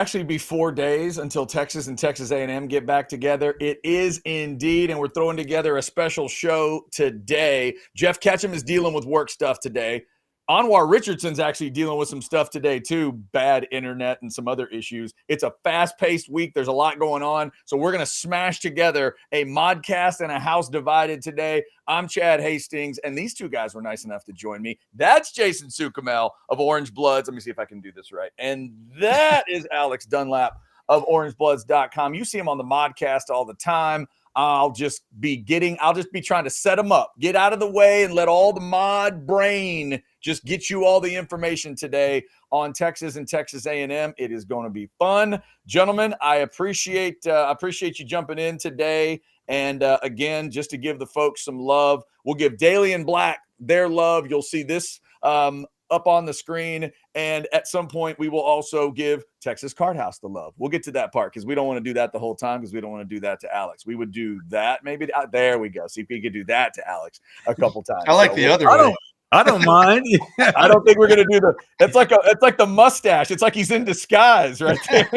Actually be 4 days until Texas and Texas A&M get back together. It is indeed, and we're throwing together a special show today. Jeff Ketchum is dealing with work stuff today. Anwar Richardson's actually dealing with some stuff today too, bad internet and some other issues. It's a fast-paced week. There's a lot going on, so we're going to smash together a modcast and a house divided today. I'm Chad Hastings, and these two guys were nice enough to join me. That's Jason Sukamel of Orange Bloods. Let me see if I can do this right. And that is Alex Dunlap of orangebloods.com. You see him on the modcast all the time. I'll just be trying to set them up, get out of the way, and let all the mod brain just get you all the information today on Texas and Texas A&M. It is going to be fun. Gentlemen, I appreciate you jumping in today. And again, just to give the folks some love, we'll give Daly and Black their love. You'll see this up on the screen. And at some point, we will also give Texas Card House the love. We'll get to that part because we don't want to do that the whole time because we don't want to do that to Alex. We would do that maybe. There we go. See if we could do that to Alex a couple times. I like the other way. I don't mind. I don't think we're gonna do it's like the mustache. It's like he's in disguise right there.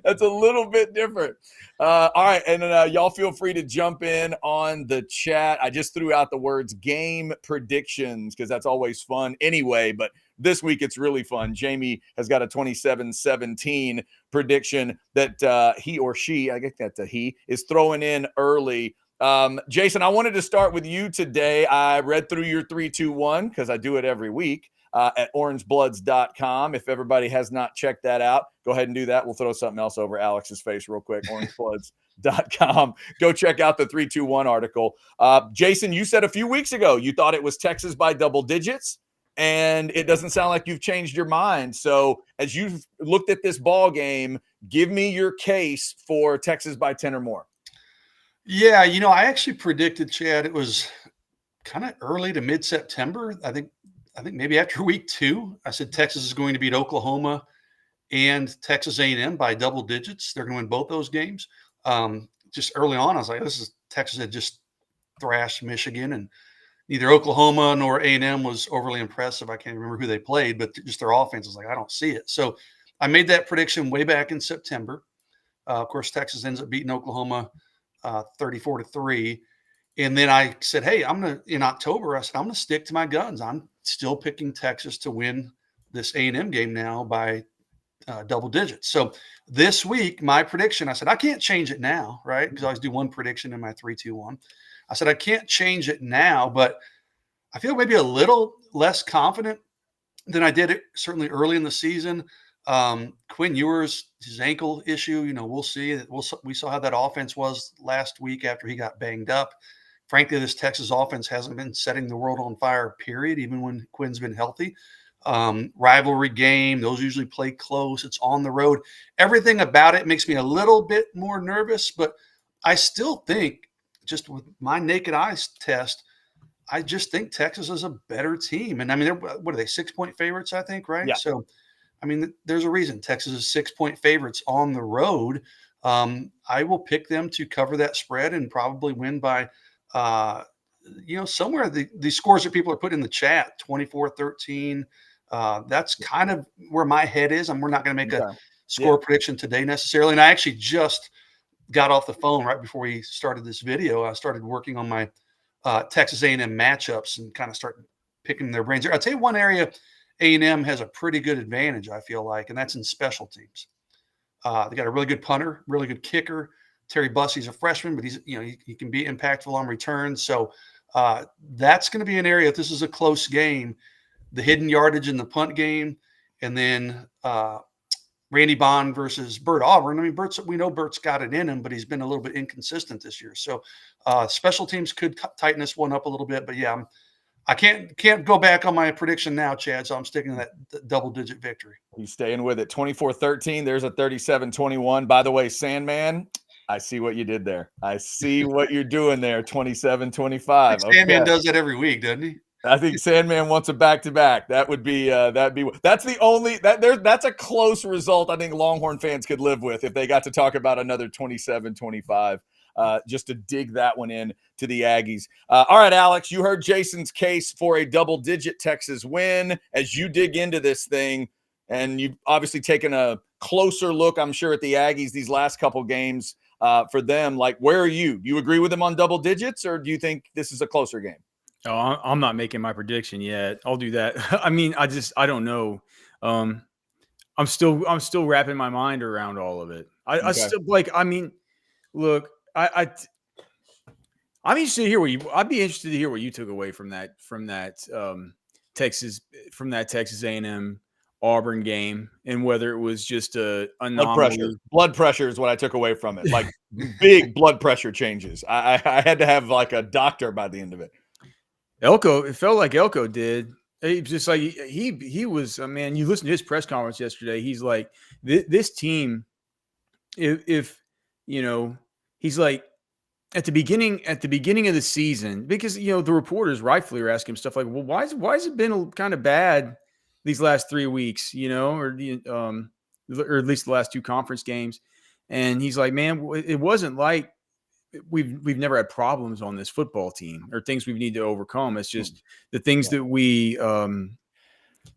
That's a little bit different. All right, and then y'all feel free to jump in on the chat. I just threw out the words game predictions because that's always fun anyway, but this week it's really fun. Jamie has got a 27-17 prediction that he or she, I guess that's a he, is throwing in early. Jason, I wanted to start with you today. I read through your 3-2-1 because I do it every week at orangebloods.com. If everybody has not checked that out, go ahead and do that. We'll throw something else over Alex's face real quick, orangebloods.com. Go check out the 3-2-1 article. Jason, you said a few weeks ago you thought it was Texas by double digits, and it doesn't sound like you've changed your mind. So as you've looked at this ball game, give me your case for Texas by 10 or more. Yeah, I actually predicted, Chad, it was kind of early to mid-September. I think maybe after week 2, I said Texas is going to beat Oklahoma and Texas A&M by double digits. They're going to win both those games. Just early on, I was like, Texas had just thrashed Michigan, and neither Oklahoma nor A&M was overly impressive. I can't remember who they played, but just their offense was like, I don't see it. So I made that prediction way back in September. Of course, Texas ends up beating Oklahoma 34-3. And then I said, hey, in October, I said, I'm going to stick to my guns. I'm still picking Texas to win this A&M game now by double digits. So this week, my prediction, I said, I can't change it now, right? Because I always do one prediction in my 3-2-1. I said, I can't change it now, but I feel maybe a little less confident than I did it certainly early in the season. Quinn Ewers, his ankle issue, we'll see. We saw how that offense was last week after he got banged up. Frankly, this Texas offense hasn't been setting the world on fire, period, even when Quinn's been healthy. Rivalry game, those usually play close. It's on the road. Everything about it makes me a little bit more nervous, but I still think, just with my naked eyes test, I just think Texas is a better team. And I mean, what are they, 6-point favorites, I think, right? Yeah. So, I mean, there's a reason Texas is 6-point favorites on the road. I will pick them to cover that spread and probably win by, somewhere the scores that people are putting in the chat, 24-13. That's kind of where my head is. We're not going to make a score prediction today necessarily. And I actually just got off the phone right before we started this video. I started working on my Texas A&M matchups and kind of start picking their brains. I'll tell you one area A&M has a pretty good advantage, I feel like, and that's in special teams. They got a really good punter, really good kicker. Terry Bussey's a freshman, but he can be impactful on returns. So that's going to be an area, if this is a close game, the hidden yardage in the punt game, and then Randy Bond versus Bert Auburn. I mean, we know Bert's got it in him, but he's been a little bit inconsistent this year. So special teams could tighten this one up a little bit. But yeah, I can't go back on my prediction now, Chad. So I'm sticking to that double-digit victory. You staying with it? 24-13. There's a 37-21. By the way, Sandman, I see what you did there. I see what you're doing there. 27-25. Sandman does that every week, doesn't he? I think Sandman wants a back-to-back. That's the only that's a close result I think Longhorn fans could live with if they got to talk about another 27-25. Just to dig that one in to the Aggies. All right, Alex, you heard Jason's case for a double-digit Texas win. As you dig into this thing, And you've obviously taken a closer look, I'm sure, at the Aggies these last couple games for them. Like, where are you? Do you agree with them on double digits, or do you think this is a closer game? Oh, I'm not making my prediction yet. I'll do that. I mean, I don't know. I'm still wrapping my mind around all of it. I still like. I mean, look, I'm interested to hear I'd be interested to hear what you took away from that Texas A&M Auburn game, and whether it was just a anomaly. Blood pressure is what I took away from it. Like big blood pressure changes. I had to have like a doctor by the end of it. It felt like Elko did. He just like he was, man, you listened to his press conference yesterday. He's like, this team, if you know, he's like, at the beginning of the season, because the reporters rightfully are asking him stuff like, well, why has it been kind of bad these last 3 weeks, or at least the last 2 conference games, and he's like, man, it wasn't like we've never had problems on this football team or things we need to overcome. It's just the things that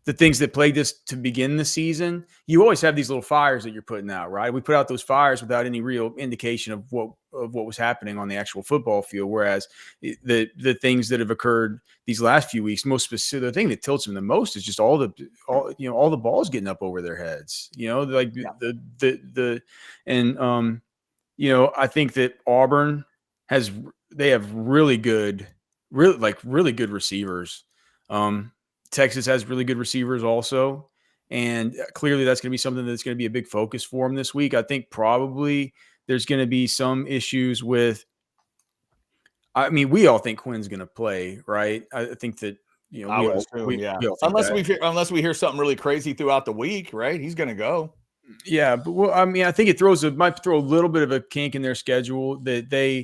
the things that plagued us to begin the season. You always have these little fires that you're putting out, right? We put out those fires without any real indication of what was happening on the actual football field. Whereas the things that have occurred these last few weeks, most specific, the thing that tilts them the most is just all the balls getting up over their heads. I think that Auburn they have really good receivers. Texas has really good receivers also. And clearly that's going to be something that's going to be a big focus for them this week. I think probably there's going to be some issues with, I mean, we all think Quinn's going to play, right? I think that, I would assume, unless we hear something really crazy throughout the week, right? He's going to go. Yeah, but I mean, I think it might throw a little bit of a kink in their schedule that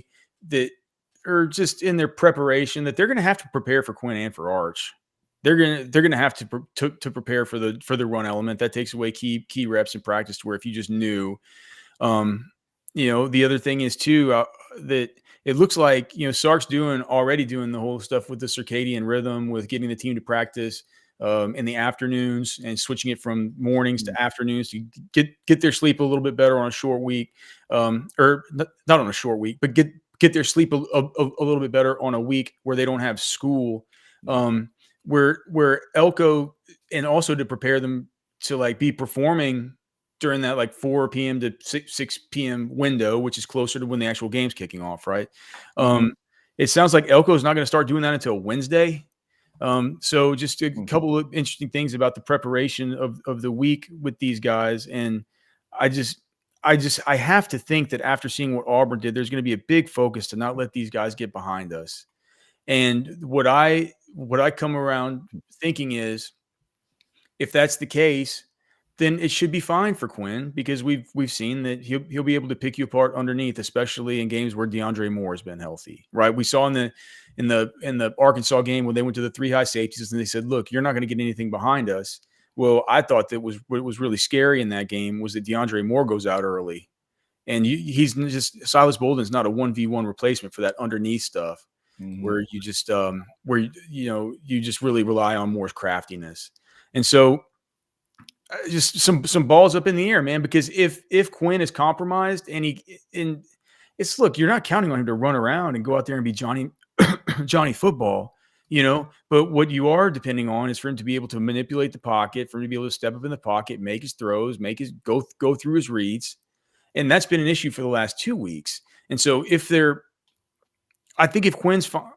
are just in their preparation, that they're going to have to prepare for Quinn and for Arch. They're gonna have to prepare for the run element. That takes away key reps in practice, to where if you just knew, the other thing is too that it looks like Sark's already doing the whole stuff with the circadian rhythm, with getting the team to practice in the afternoons and switching it from mornings to afternoons to get their sleep a little bit better on a short week, or not on a short week, but get their sleep a little bit better on a week where they don't have school. Where Elko, and also to prepare them to like be performing during that like 4 p.m. to 6 p.m. window, which is closer to when the actual game's kicking off, right? It sounds like Elko is not going to start doing that until Wednesday. So just a couple of interesting things about the preparation of the week with these guys. And I have to think that after seeing what Auburn did, there's going to be a big focus to not let these guys get behind us. And what I come around thinking is, if that's the case, then it should be fine for Quinn, because we've seen that he'll be able to pick you apart underneath, especially in games where DeAndre Moore has been healthy, right? We saw in the Arkansas game when they went to the 3 high safeties and they said, look, you're not going to get anything behind us. Well, I thought that what was really scary in that game was that DeAndre Moore goes out early, and Silas Bolden's not a 1v1 replacement for that underneath stuff. Where you just you just really rely on Moore's craftiness. And so just some balls up in the air, man, because if Quinn is compromised look, you're not counting on him to run around and go out there and be Johnny football, but what you are depending on is for him to be able to manipulate the pocket, for him to be able to step up in the pocket, make his throws, go through his reads. And that's been an issue for the last 2 weeks. And so I think if Quinn's fine,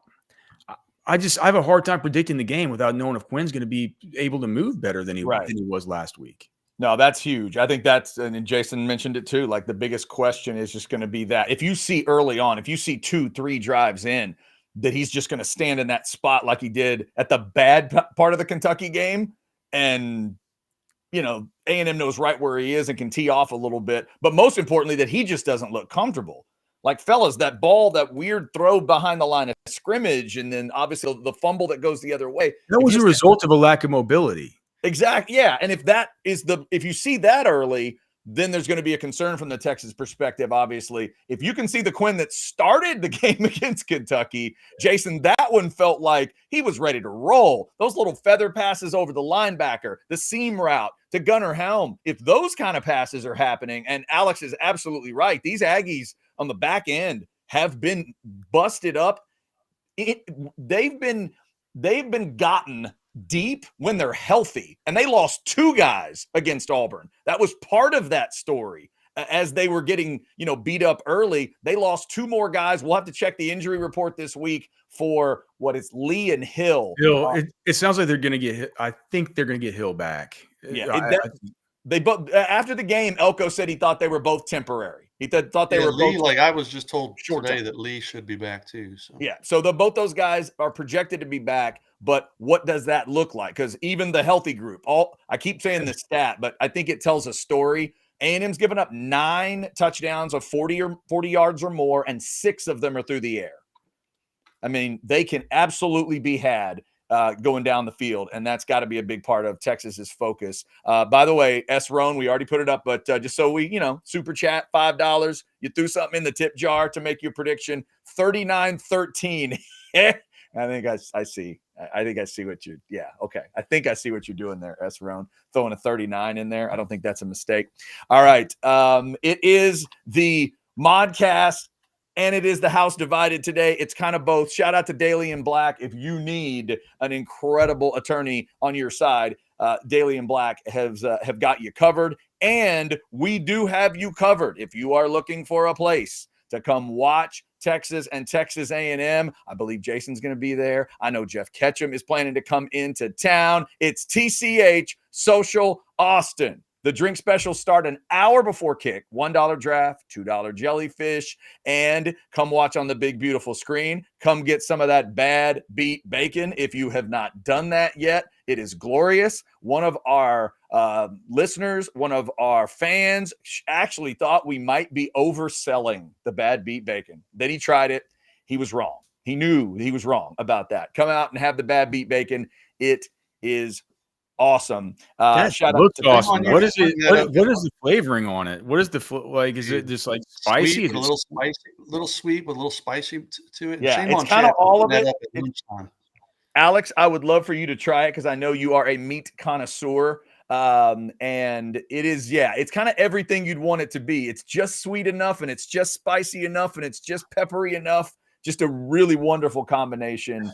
I have a hard time predicting the game without knowing if Quinn's going to be able to move better than he was last week. No, that's huge. I think and Jason mentioned it too. Like, the biggest question is just going to be that if you see early on, if you see 2-3 drives in, that he's just going to stand in that spot like he did at the bad part of the Kentucky game, and A&M knows right where he is and can tee off a little bit. But most importantly, that he just doesn't look comfortable. Like, fellas, that ball, that weird throw behind the line of scrimmage, and then obviously the fumble that goes the other way. That was a result of a lack of mobility. Exactly. Yeah. And if you see that early, then there's going to be a concern from the Texas perspective, obviously. If you can see the Quinn that started the game against Kentucky, Jason, that one felt like he was ready to roll. Those little feather passes over the linebacker, the seam route to Gunnar Helm, if those kind of passes are happening, and Alex is absolutely right, these Aggies on the back end have been busted up. They've been gotten deep when they're healthy, and they lost 2 guys against Auburn. That was part of that story. As they were getting, beat up early, they lost 2 more guys. We'll have to check the injury report this week for what is Lee and Hill. It sounds like they're going to get hit. I think they're going to get Hill back. Yeah, they both, after the game, Elko said he thought they were both temporary. He thought they were Lee, both. Like I was just told today term. that Lee should be back too. So yeah, so both those guys are projected to be back. But what does that look like? Because even the healthy group, I keep saying this stat, but I think it tells a story. A&M's given up 9 touchdowns of 40 yards or more, and 6 of them are through the air. I mean, they can absolutely be had going down the field, and that's got to be a big part of Texas's focus. By the way, S. Roan, we already put it up, but just so we, super chat, $5. You threw something in the tip jar to make your prediction. 39-13. I think I see. I think I see what you. Yeah, okay. I think I see what you're doing there, S. Roan. Throwing a 39 in there. I don't think that's a mistake. All right. It is the Modcast, and it is the House Divided today. It's kind of both. Shout out to Daly and Black. If you need an incredible attorney on your side, Daly and Black have got you covered, and we do have you covered if you are looking for a place to come watch Texas and Texas A&M. I believe Jason's going to be there. I know Jeff Ketchum is planning to come into town. It's TCH Social Austin. The drink specials start an hour before kick. $1 draft, $2 jellyfish, and come watch on the big, beautiful screen. Come get some of that bad beat bacon if you have not done that yet. It is glorious. One of our listeners, one of our fans actually thought we might be overselling the bad beat bacon. Then he tried it. He was wrong. He knew he was wrong about that. Come out and have the bad beat bacon. It is awesome. Shout out to awesome. What is it? What is the flavoring on it? What is the is it just like spicy? Sweet, a little spicy, a little sweet with a little spicy to it. Yeah, Shame it's on kind of all of it. Lunchtime. Alex, I would love for you to try it because I know you are a meat connoisseur. And it is, it's kind of everything you'd want it to be. It's just sweet enough, and it's just spicy enough, and it's just peppery enough. Just a really wonderful combination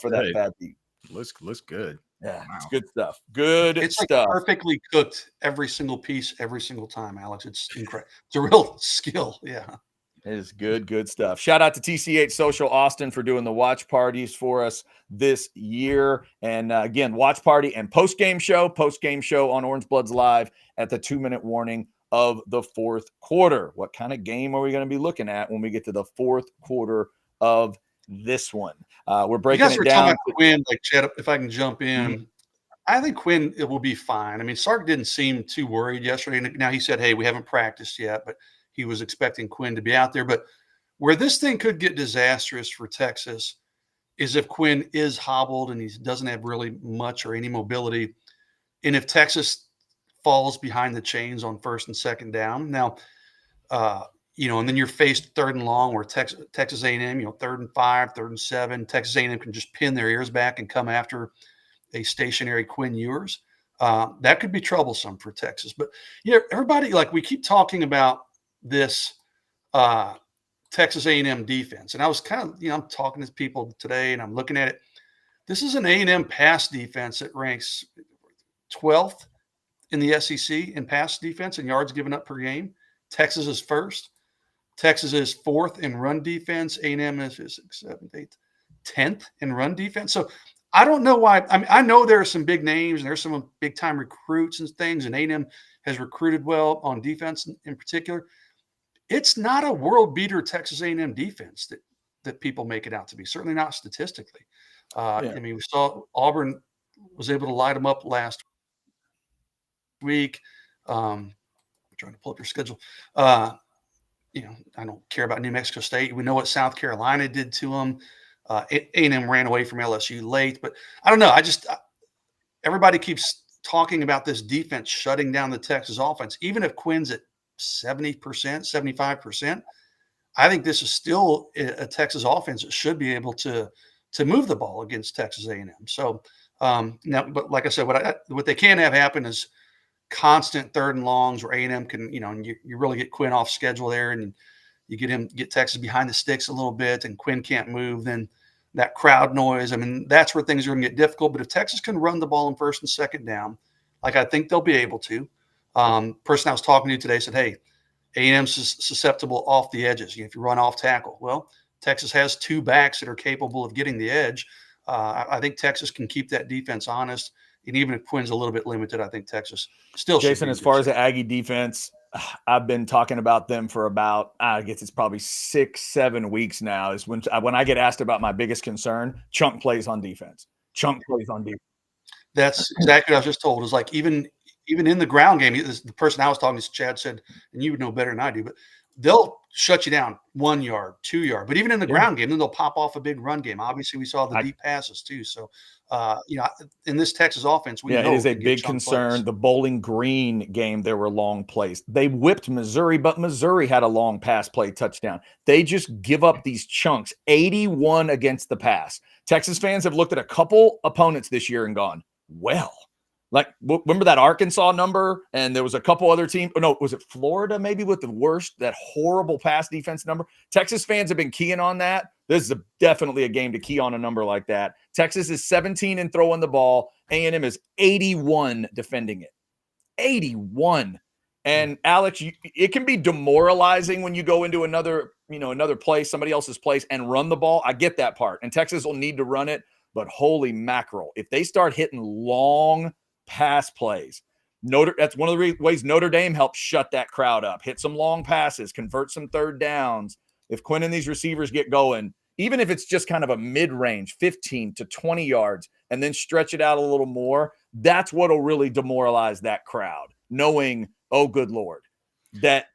for that bad beat. Looks good. Yeah, wow. It's good stuff. Good it's stuff. Like perfectly cooked every single piece, every single time, Alex. It's incredible. It's a real skill. Yeah. It is good stuff. Shout out to TCH Social Austin for doing the watch parties for us this year. And again, watch party and post-game show on Orange Bloods Live at the 2-minute warning of the 4th quarter. What kind of game are we going to be looking at when we get to the 4th quarter of this one? We're breaking it down. You guys were talking about Quinn, like Chad, if I can jump in. Mm-hmm. I think Quinn, it will be fine. I mean, Sark didn't seem too worried yesterday. Now he said, hey, we haven't practiced yet, but he was expecting Quinn to be out there. But where this thing could get disastrous for Texas is if Quinn is hobbled and he doesn't have really much or any mobility. And if Texas falls behind the chains on 1st and 2nd down. Now, and then you're faced 3rd and long where Texas A&M, 3rd and 5, 3rd and 7, Texas A&M can just pin their ears back and come after a stationary Quinn Ewers. That could be troublesome for Texas. But, everybody, like we keep talking about this Texas A&M defense. And I was kind of, I'm talking to people today and I'm looking at it. This is an A&M pass defense that ranks 12th in the SEC in pass defense and yards given up per game. Texas is 1st. Texas is 4th in run defense. A&M is 6th, 7th, 8th, 10th in run defense. So I don't know why. I mean, I know there are some big names and there's some big time recruits and things, and A&M has recruited well on defense in particular. It's not a world beater Texas A&M defense that people make it out to be. Certainly not statistically. I mean, we saw Auburn was able to light them up last week. I'm trying to pull up your schedule. I don't care about New Mexico State. We know what South Carolina did to them. A&M ran away from LSU late, but I don't know. Everybody keeps talking about this defense shutting down the Texas offense, even if Quinn's at 70%, 75%, I think this is still a Texas offense that should be able to move the ball against Texas A&M. So now, but like I said, what they can't have happen is constant 3rd and longs where A&M can, and you really get Quinn off schedule there, and you get Texas behind the sticks a little bit, and Quinn can't move. Then that crowd noise. I mean, that's where things are going to get difficult. But if Texas can run the ball in 1st and 2nd down, like I think they'll be able to. Person I was talking to today said, "Hey, A&M's susceptible off the edges. If you run off tackle, well, Texas has 2 backs that are capable of getting the edge. I think Texas can keep that defense honest, and even if Quinn's a little bit limited, I think Texas still should." Jason, as far as the Aggie defense, I've been talking about them for about, I guess it's probably 6-7 weeks now. Is when I get asked about my biggest concern, Chunk plays on defense. Chunk plays on defense. That's exactly what I was just told. Is like even in the ground game, the person I was talking to, Chad, said, and you would know better than I do, but they'll shut you down 1 yard, 2 yard. But even in the ground game, then they'll pop off a big run game. Obviously, we saw the deep passes too. So, in this Texas offense, it is a big concern. Plays. The Bowling Green game, there were long plays. They whipped Missouri, but Missouri had a long pass play touchdown. They just give up these chunks. 81 against the pass. Texas fans have looked at a couple opponents this year and gone, well. Like, remember that Arkansas number? And there was a couple other teams. Oh, no, was it Florida maybe with the worst, that horrible pass defense number? Texas fans have been keying on that. This is definitely a game to key on a number like that. Texas is 17 in throwing the ball. A&M is 81 defending it. 81. And Alex, it can be demoralizing when you go into another place, somebody else's place, and run the ball. I get that part. And Texas will need to run it. But holy mackerel, if they start hitting long pass plays, that's one of the ways Notre Dame helps shut that crowd up. Hit some long passes, convert some 3rd downs. If Quinn and these receivers get going, even if it's just kind of a mid-range, 15 to 20 yards, and then stretch it out a little more, that's what'll really demoralize that crowd, knowing, oh, good Lord, that,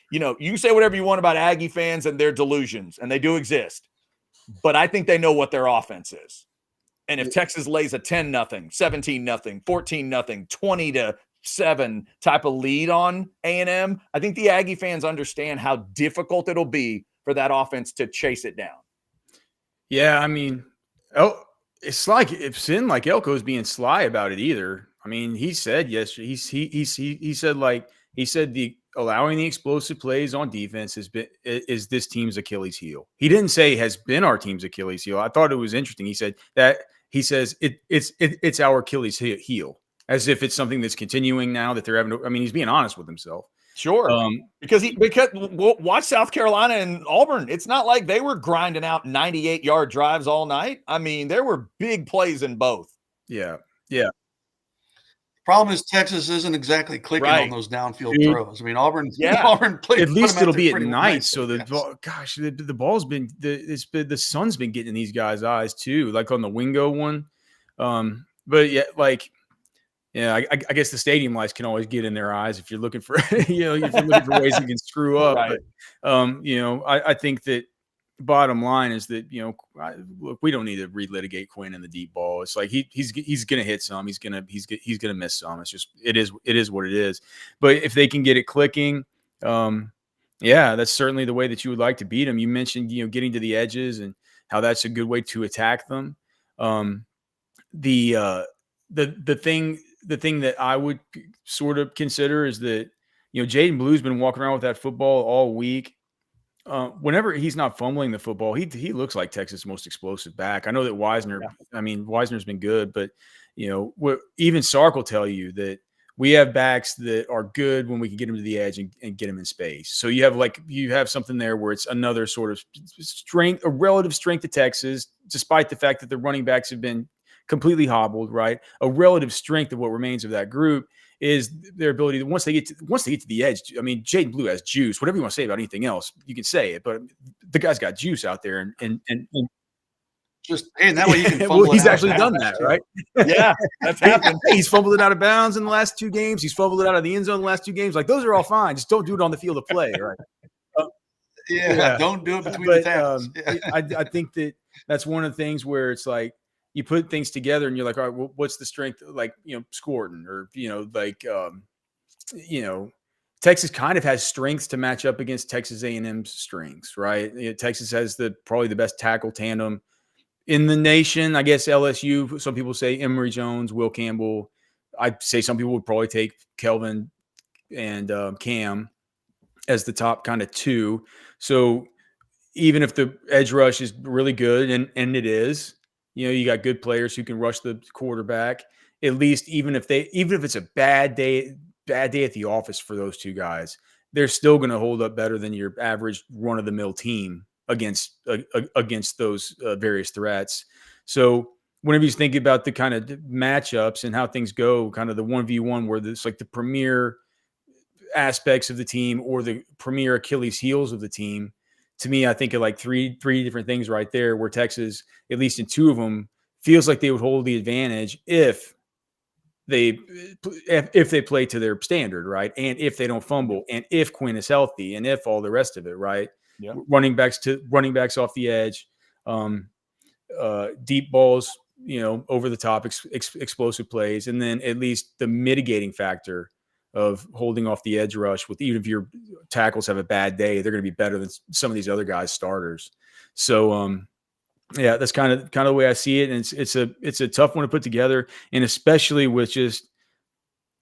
you say whatever you want about Aggie fans and their delusions, and they do exist, but I think they know what their offense is. And if Texas lays a 10-0, 17-0, 14-0, 20-7 type of lead on A&M, I think the Aggie fans understand how difficult it'll be for that offense to chase it down. Yeah, I mean, it's in like Elko's being sly about it either. I mean, he said yesterday, he said the allowing the explosive plays on defense is this team's Achilles heel. He didn't say has been our team's Achilles heel. I thought it was interesting. He said that it's our Achilles heel, as if it's something that's continuing now that they're having to, I mean, he's being honest with himself. Sure. Because watch South Carolina and Auburn. It's not like they were grinding out 98-yard drives all night. I mean, there were big plays in both. Yeah. Yeah. Problem is Texas isn't exactly clicking on those downfield throws. I mean, Auburn played. At least it'll be at night. So the ball's been the sun's been getting in these guys' eyes too, like on the Wingo one. But yeah, like, yeah, I guess the stadium lights can always get in their eyes if you're looking for, if you're looking for ways you can screw up. Right. But I think that bottom line is that, look, we don't need to relitigate Quinn in the deep ball. It's like he's going to hit some, he's going to miss some. It's just it is what it is. But if they can get it clicking, that's certainly the way that you would like to beat them. You mentioned getting to the edges and how that's a good way to attack them. The thing that I would sort of consider is that Jaden Blue's been walking around with that football all week. Whenever he's not fumbling the football, he looks like Texas' most explosive back. I know that Wisner's been good, but even Sark will tell you that we have backs that are good when we can get them to the edge and get them in space. So you have something there where it's another sort of strength, a relative strength to Texas, despite the fact that the running backs have been completely hobbled, right? A relative strength of what remains of that group is their ability to once they get to the edge. I mean, Jaden Blue has juice. Whatever you want to say about anything else, you can say it, but the guy's got juice out there, and just that way you can fumble. Well, he's actually done that, right? Yeah, that's happened. He's fumbled it out of bounds in the last 2 games. He's fumbled it out of the end zone in the last 2 games. Like, those are all fine. Just don't do it on the field of play, right? Don't do it between the tackles. I think that's one of the things where it's like, you put things together and you're like, all right, well, what's the strength? Like, Scourton or, Texas kind of has strengths to match up against Texas A&M's strengths, right? Texas has probably the best tackle tandem in the nation. I guess LSU, some people say Emory Jones, Will Campbell. I'd say some people would probably take Kelvin and Cam as the top kind of two. So even if the edge rush is really good, and it is, you got good players who can rush the quarterback. At least even if it's a bad day at the office for those two guys, they're still going to hold up better than your average run of the mill team against those various threats. So whenever you think about the kind of matchups and how things go, kind of the 1v1 where it's like the premier aspects of the team or the premier Achilles heels of the team, to me, I think of like three different things right there where Texas, at least in two of them, feels like they would hold the advantage if they play to their standard, right? And if they don't fumble, and if Quinn is healthy, and if all the rest of it, right? Yeah. Running backs off the edge, deep balls, over the top, explosive plays, and then at least the mitigating factor of holding off the edge rush with, even if your tackles have a bad day, they're going to be better than some of these other guys' starters. So, yeah, that's kind of the way I see it. And it's a tough one to put together. And especially with just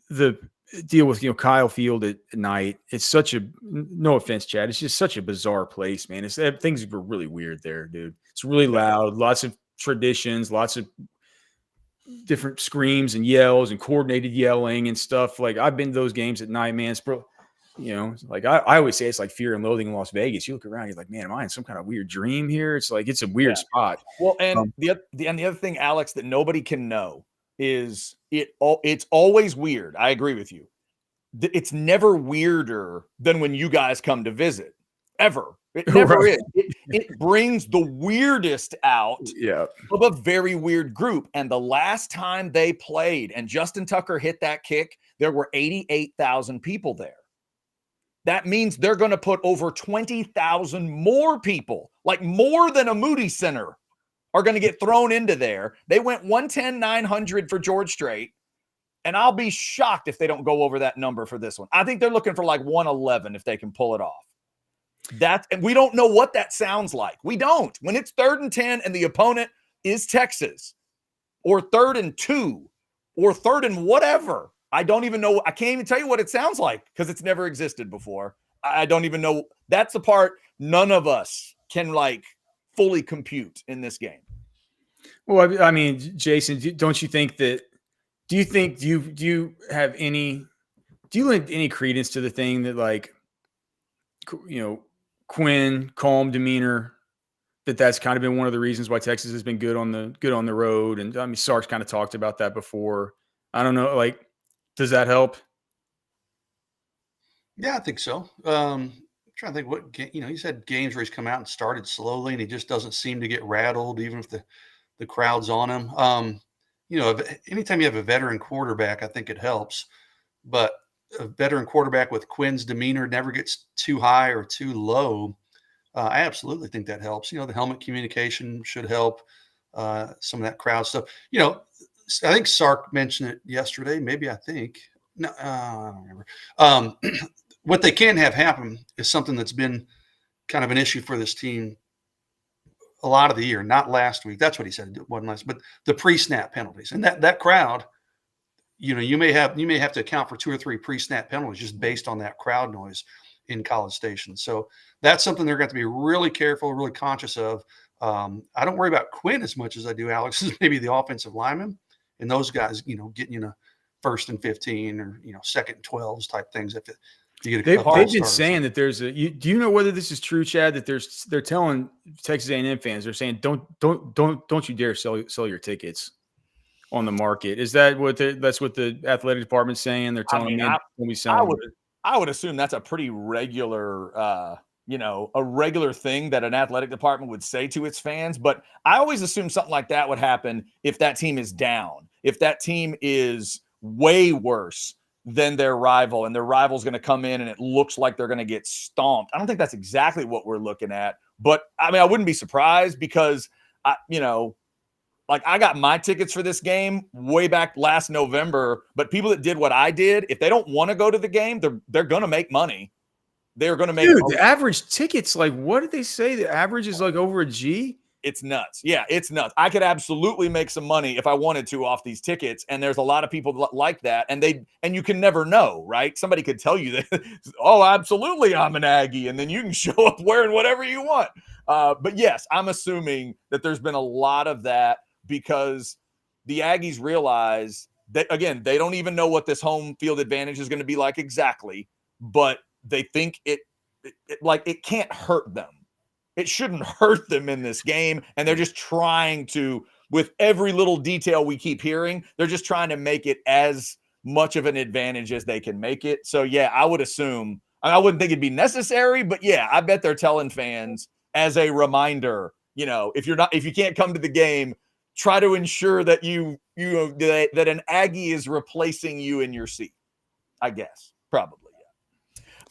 the deal with, Kyle Field at night. It's such a, no offense, Chad, it's just such a bizarre place, man. Things were really weird there, dude. It's really loud, lots of traditions, lots of different screams and yells and coordinated yelling and stuff. Like, I've been to those games at night, man. It's like I always say, it's like Fear and Loathing in Las Vegas. You look around, you're like, man, am I in some kind of weird dream here? It's like, it's a weird spot. Well, and the other thing, Alex, that nobody can know is it's always weird. I agree with you. It's never weirder than when you guys come to visit, ever. It never is. It brings the weirdest out of a very weird group. And the last time they played and Justin Tucker hit that kick, there were 88,000 people there. That means they're going to put over 20,000 more people, like more than a Moody Center, are going to get thrown into there. They went 110,900 for George Strait. And I'll be shocked if they don't go over that number for this one. I think they're looking for like 111 if they can pull it off. And we don't know what that sounds like. We don't. When it's 3rd and 10 and the opponent is Texas, or 3rd and 2, or 3rd and whatever, I don't even know. I can't even tell you what it sounds like because it's never existed before. I don't even know. That's the part none of us can like fully compute in this game. Well, I mean, Jason, don't you think that? Do you have any credence to the thing that, like, Quinn, calm demeanor, that's kind of been one of the reasons why Texas has been good on the road? And I mean, Sark's kind of talked about that before. I don't know, like, does that help? Yeah, I think so. I'm trying to think what, he's had games where he's come out and started slowly and he just doesn't seem to get rattled, even if the crowd's on him. Anytime you have a veteran quarterback, I think it helps. But a veteran quarterback with Quinn's demeanor never gets too high or too low. I absolutely think that helps. The helmet communication should help. Some of that crowd stuff. I think Sark mentioned it yesterday. Maybe I think. No, I don't remember. What they can have happen is something that's been kind of an issue for this team a lot of the year, not last week. That's what he said. It wasn't last, but the pre-snap penalties, and that crowd, you may have to account for 2 or 3 pre-snap penalties just based on that crowd noise in College Station. So that's something they're going to be really careful, really conscious of. I don't worry about Quinn as much as I do Alex, maybe the offensive lineman and those guys, getting 1st and 15 or 2nd and 12s type things. If you get they've been saying that there's do you know whether this is true, Chad? That they're telling Texas A&M fans, they're saying don't you dare sell your tickets on the market. Is that that's what the athletic department's saying? They're telling them when we sell them. I would assume that's a pretty regular, a regular thing that an athletic department would say to its fans. But I always assume something like that would happen if that team is down, if that team is way worse than their rival and their rival's going to come in and it looks like they're going to get stomped. I don't think that's exactly what we're looking at, but I mean, I wouldn't be surprised because like I got my tickets for this game way back last November, but people that did what I did, if they don't want to go to the game, they're going to make money. They're going to make. Dude, the average tickets, like, what did they say? The average is like over a G? It's nuts. Yeah, it's nuts. I could absolutely make some money if I wanted to off these tickets. And there's a lot of people like that. And you can never know, right? Somebody could tell you that, oh, absolutely, I'm an Aggie. And then you can show up wearing whatever you want. But yes, I'm assuming that there's been a lot of that because the Aggies realize that, again, they don't even know what this home field advantage is going to be like exactly, but they think it can't hurt them. It shouldn't hurt them in this game. And they're just trying to, with every little detail we keep hearing, they're just trying to make it as much of an advantage as they can make it. So, yeah, I would assume, I wouldn't think it'd be necessary, but yeah, I bet they're telling fans as a reminder, if you can't come to the game, try to ensure that that an Aggie is replacing you in your seat, I guess, probably.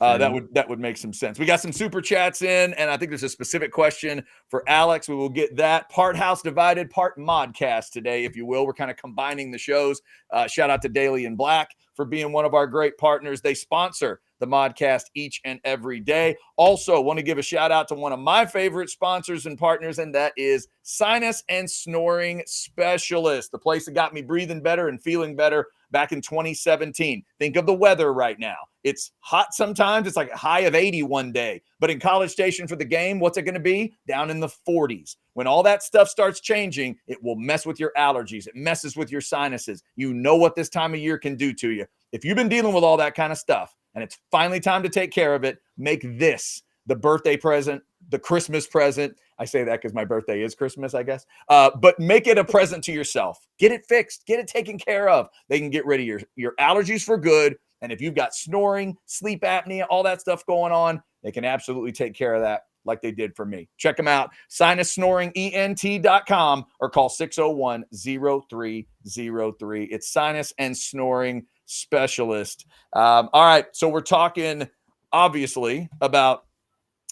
That would make some sense. We got some super chats in, and I think there's a specific question for Alex. We will get that. Part House Divided, part Modcast today, if you will. We're kind of combining the shows. Shout out to Daily and Black for being one of our great partners. They sponsor the Modcast each and every day. Also, want to give a shout out to one of my favorite sponsors and partners, and that is Sinus and Snoring Specialist, the place that got me breathing better and feeling better back in 2017. Think of the weather right now. It's hot sometimes. It's like a high of 80 one day. But in College Station for the game, what's it going to be? Down in the 40s. When all that stuff starts changing, it will mess with your allergies. It messes with your sinuses. You know what this time of year can do to you. If you've been dealing with all that kind of stuff and it's finally time to take care of it, make this the birthday present, the Christmas present. I say that because my birthday is Christmas, I guess. But make it a present to yourself. Get it fixed. Get it taken care of. They can get rid of your allergies for good. And if you've got snoring, sleep apnea, all that stuff going on, they can absolutely take care of that like they did for me. Check them out, sinussnoringent.com, or call 601-0303. It's Sinus and Snoring Specialist. All right, so we're talking, obviously, about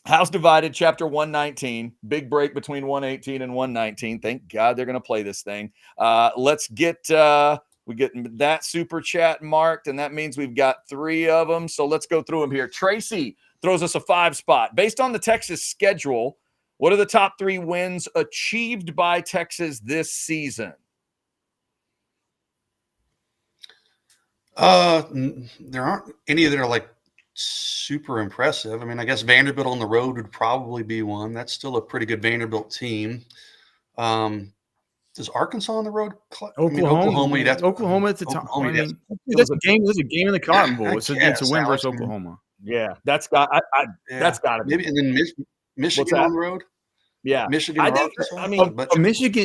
House Divided, Chapter 119. Big break between 118 and 119. Thank God they're going to play this thing. Let's get... we get that super chat marked, and that means we've got 3 of them. So let's go through them here. Tracy throws us a 5 spot. Based on the Texas schedule, what are the top 3 wins achieved by Texas this season? There aren't any that are like super impressive. I mean, I guess Vanderbilt on the road would probably be one. That's still a pretty good Vanderbilt team. Does Arkansas on the road? Oklahoma. Oklahoma at the top. That's a game in the Cotton Bowl. It's a win versus Oklahoma. Yeah, that's got to be. Maybe, and then Michigan on the road. Yeah, Michigan.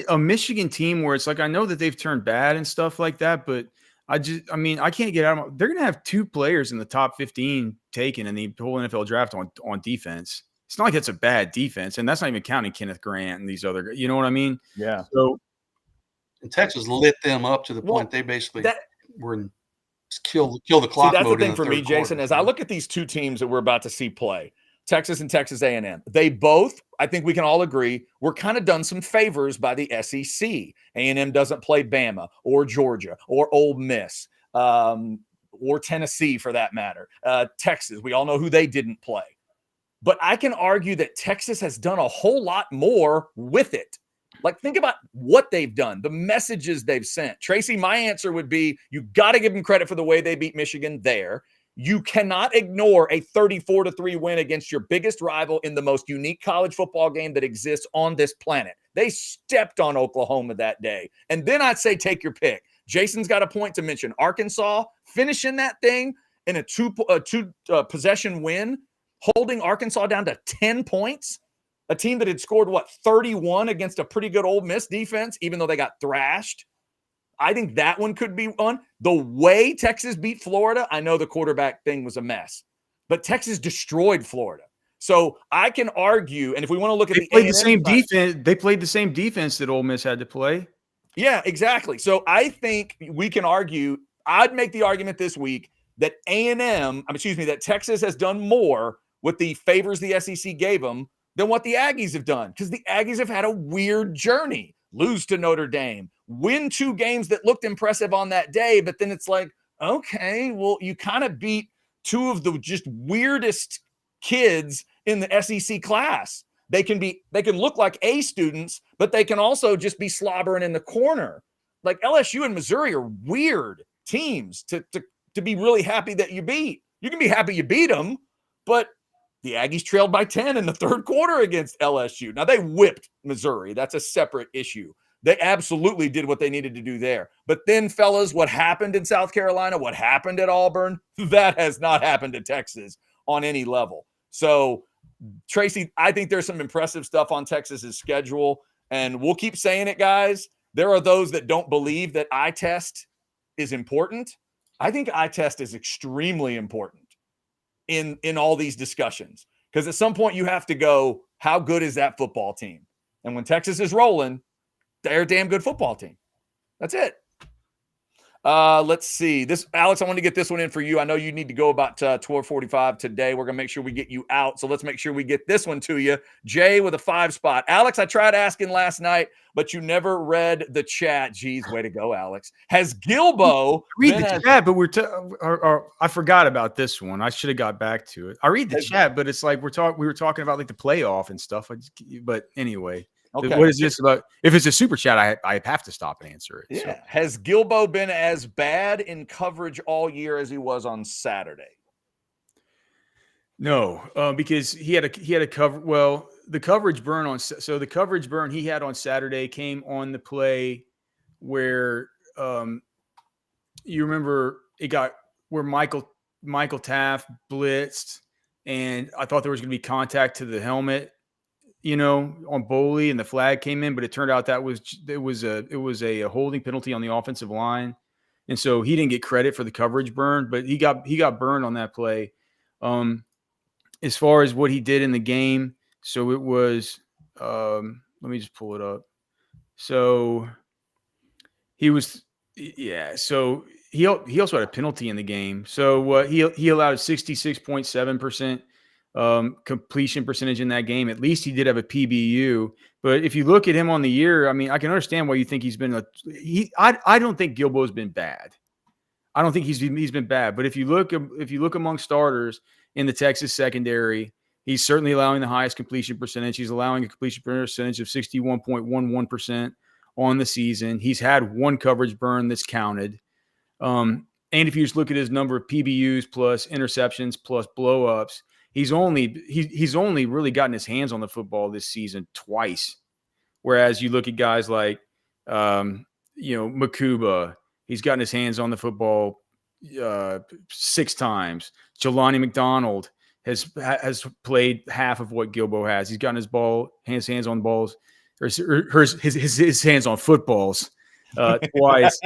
A Michigan team where it's like, I know that they've turned bad and stuff like that, but I can't get out of. They're going to have 2 players in the top 15 taken in the whole NFL draft on defense. It's not like it's a bad defense, and that's not even counting Kenneth Grant and these other guys. You know what I mean? Yeah. So. And Texas lit them up to the point they basically were in kill the clock. See, that's mode the thing for me, Jason, as I look at these 2 teams that we're about to see play, Texas and Texas A&M. They both, I think we can all agree, were kind of done some favors by the SEC. A&M doesn't play Bama or Georgia or Ole Miss or Tennessee for that matter. Texas, we all know who they didn't play. But I can argue that Texas has done a whole lot more with it. Like, think about what they've done, the messages they've sent. Tracy, my answer would be you got to give them credit for the way they beat Michigan there. You cannot ignore a 34-3 win against your biggest rival in the most unique college football game that exists on this planet. They stepped on Oklahoma that day. And then I'd say take your pick. Jason's got a point to mention. Arkansas finishing that thing in a two possession win, holding Arkansas down to 10 points. A team that had scored, 31 against a pretty good Ole Miss defense, even though they got thrashed. I think that one could be one. The way Texas beat Florida, I know the quarterback thing was a mess, but Texas destroyed Florida. So I can argue, and if we want to look at they played the same defense, they played the same defense that Ole Miss had to play. Yeah, exactly. So I think we can argue, I'd make the argument this week that that Texas has done more with the favors the SEC gave them than what the Aggies have done, because the Aggies have had a weird journey. lose to Notre Dame, win 2 games that looked impressive on that day, but then it's like, okay, well, you kind of beat 2 of the just weirdest kids in the SEC class. They can look like A students, but they can also just be slobbering in the corner. Like LSU and Missouri are weird teams to be really happy that you beat. You can be happy you beat them, but the Aggies trailed by 10 in the 3rd quarter against LSU. Now, they whipped Missouri. That's a separate issue. They absolutely did what they needed to do there. But then, fellas, what happened in South Carolina, what happened at Auburn, that has not happened to Texas on any level. So, Tracy, I think there's some impressive stuff on Texas's schedule, and we'll keep saying it, guys. There are those that don't believe that eye test is important. I think eye test is extremely important in all these discussions, because at some point you have to go, how good is that football team? And when Texas is rolling, they're a damn good football team. That's it. Let's see. This, Alex, I want to get this one in for you. I know you need to go about 12:45 today. We're going to make sure we get you out. So let's make sure we get this one to you. Jay with a 5 spot. Alex, I tried asking last night, but you never read the chat. Geez, way to go, Alex. Has Gilbo read the chat, but I forgot about this one. I should have got back to it. I read the chat, but it's like we were talking about like the playoff and stuff. But anyway. Okay. What is this about? If it's a super chat, I have to stop and answer it. Yeah. So. Has Gilbo been as bad in coverage all year as he was on Saturday? No, because he had a cover. Well, the coverage burn he had on Saturday came on the play where you remember it got where Michael Taft blitzed, and I thought there was going to be contact to the helmet, on Boley, and the flag came in, but it turned out it was a holding penalty on the offensive line, and so he didn't get credit for the coverage burn, but he got burned on that play. As far as what he did in the game, so it was let me just pull it up. So he was so he also had a penalty in the game. So he allowed 66.7% completion percentage in that game. At least he did have a PBU. But if you look at him on the year, I mean, I can understand why you think he's been I don't think Gilbo's been bad. I don't think he's been bad. But if you look among starters in the Texas secondary, he's certainly allowing the highest completion percentage. He's allowing a completion percentage of 61.11% on the season. He's had 1 coverage burn that's counted. And if you just look at his number of PBUs plus interceptions plus blowups, he's only really gotten his hands on the football this season twice. Whereas you look at guys like, Makuba, he's gotten his hands on the football 6 times. Jelani McDonald has played half of what Gilbo has. He's gotten his hands on balls, or his hands on footballs twice.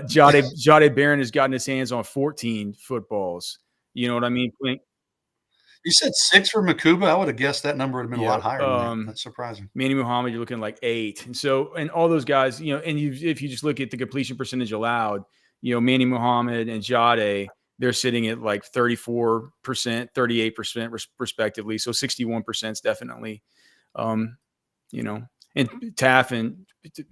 Jade Barron has gotten his hands on 14 footballs. You know what I mean? You said 6 for Makuba. I would have guessed that number would have been a lot higher. That's surprising. Manny Muhammad, you're looking like 8. And all those guys, if you just look at the completion percentage allowed, Manny Muhammad and Jade, they're sitting at like 34%, 38% respectively. So 61% is definitely, and Taft and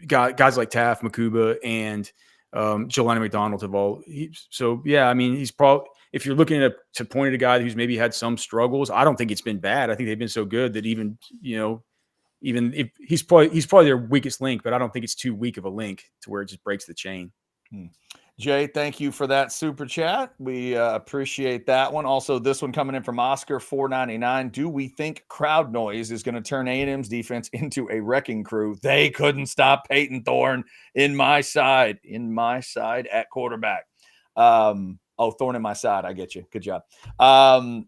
guys like Taft, Makuba, and Jelani McDonald have all. He's probably, if you're looking to point at a guy who's maybe had some struggles, I don't think it's been bad. I think they've been so good that even if he's probably their weakest link, but I don't think it's too weak of a link to where it just breaks the chain. Jay, thank you for that super chat. We appreciate that one. Also, this one coming in from Oscar 499. Do we think crowd noise is going to turn A&M's defense into a wrecking crew? They couldn't stop Peyton Thorne in my side at quarterback. Thorne in my side. I get you. Good job. No,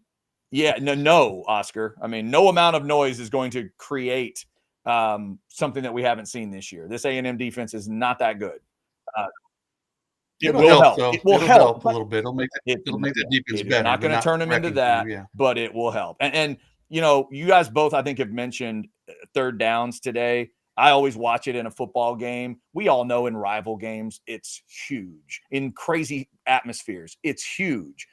Oscar. I mean, no amount of noise is going to create something that we haven't seen this year. This A&M defense is not that good. It will help. It will help a little bit. It'll make the defense better. It's not going to turn them into that, but it will help. And you guys both, I think, have mentioned third downs today. I always watch it in a football game. We all know in rival games, it's huge. In crazy atmospheres, it's huge.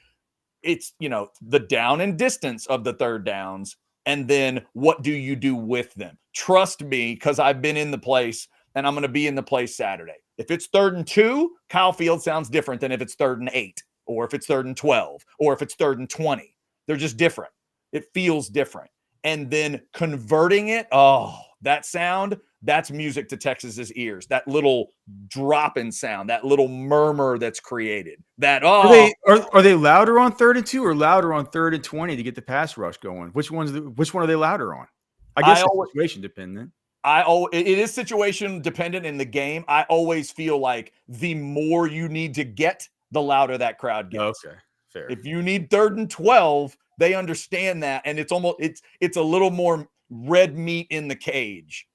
It's, the down and distance of the third downs, and then what do you do with them? Trust me, because I've been in the place and I'm going to be in the place Saturday. If it's 3rd and 2, Kyle Field sounds different than if it's 3rd and 8, or if it's 3rd and 12, or if it's 3rd and 20. They're just different. It feels different. And then converting it, that sound, that's music to Texas's ears. That little dropping sound, that little murmur that's created. That are they louder on 3rd and 2 or louder on 3rd and 20 to get the pass rush going? Which one are they louder on? I guess it's situation dependent. It is situation dependent in the game. I always feel like the more you need to get, the louder that crowd gets. Okay, fair. If you need 3rd and 12, they understand that, and it's a little more red meat in the cage.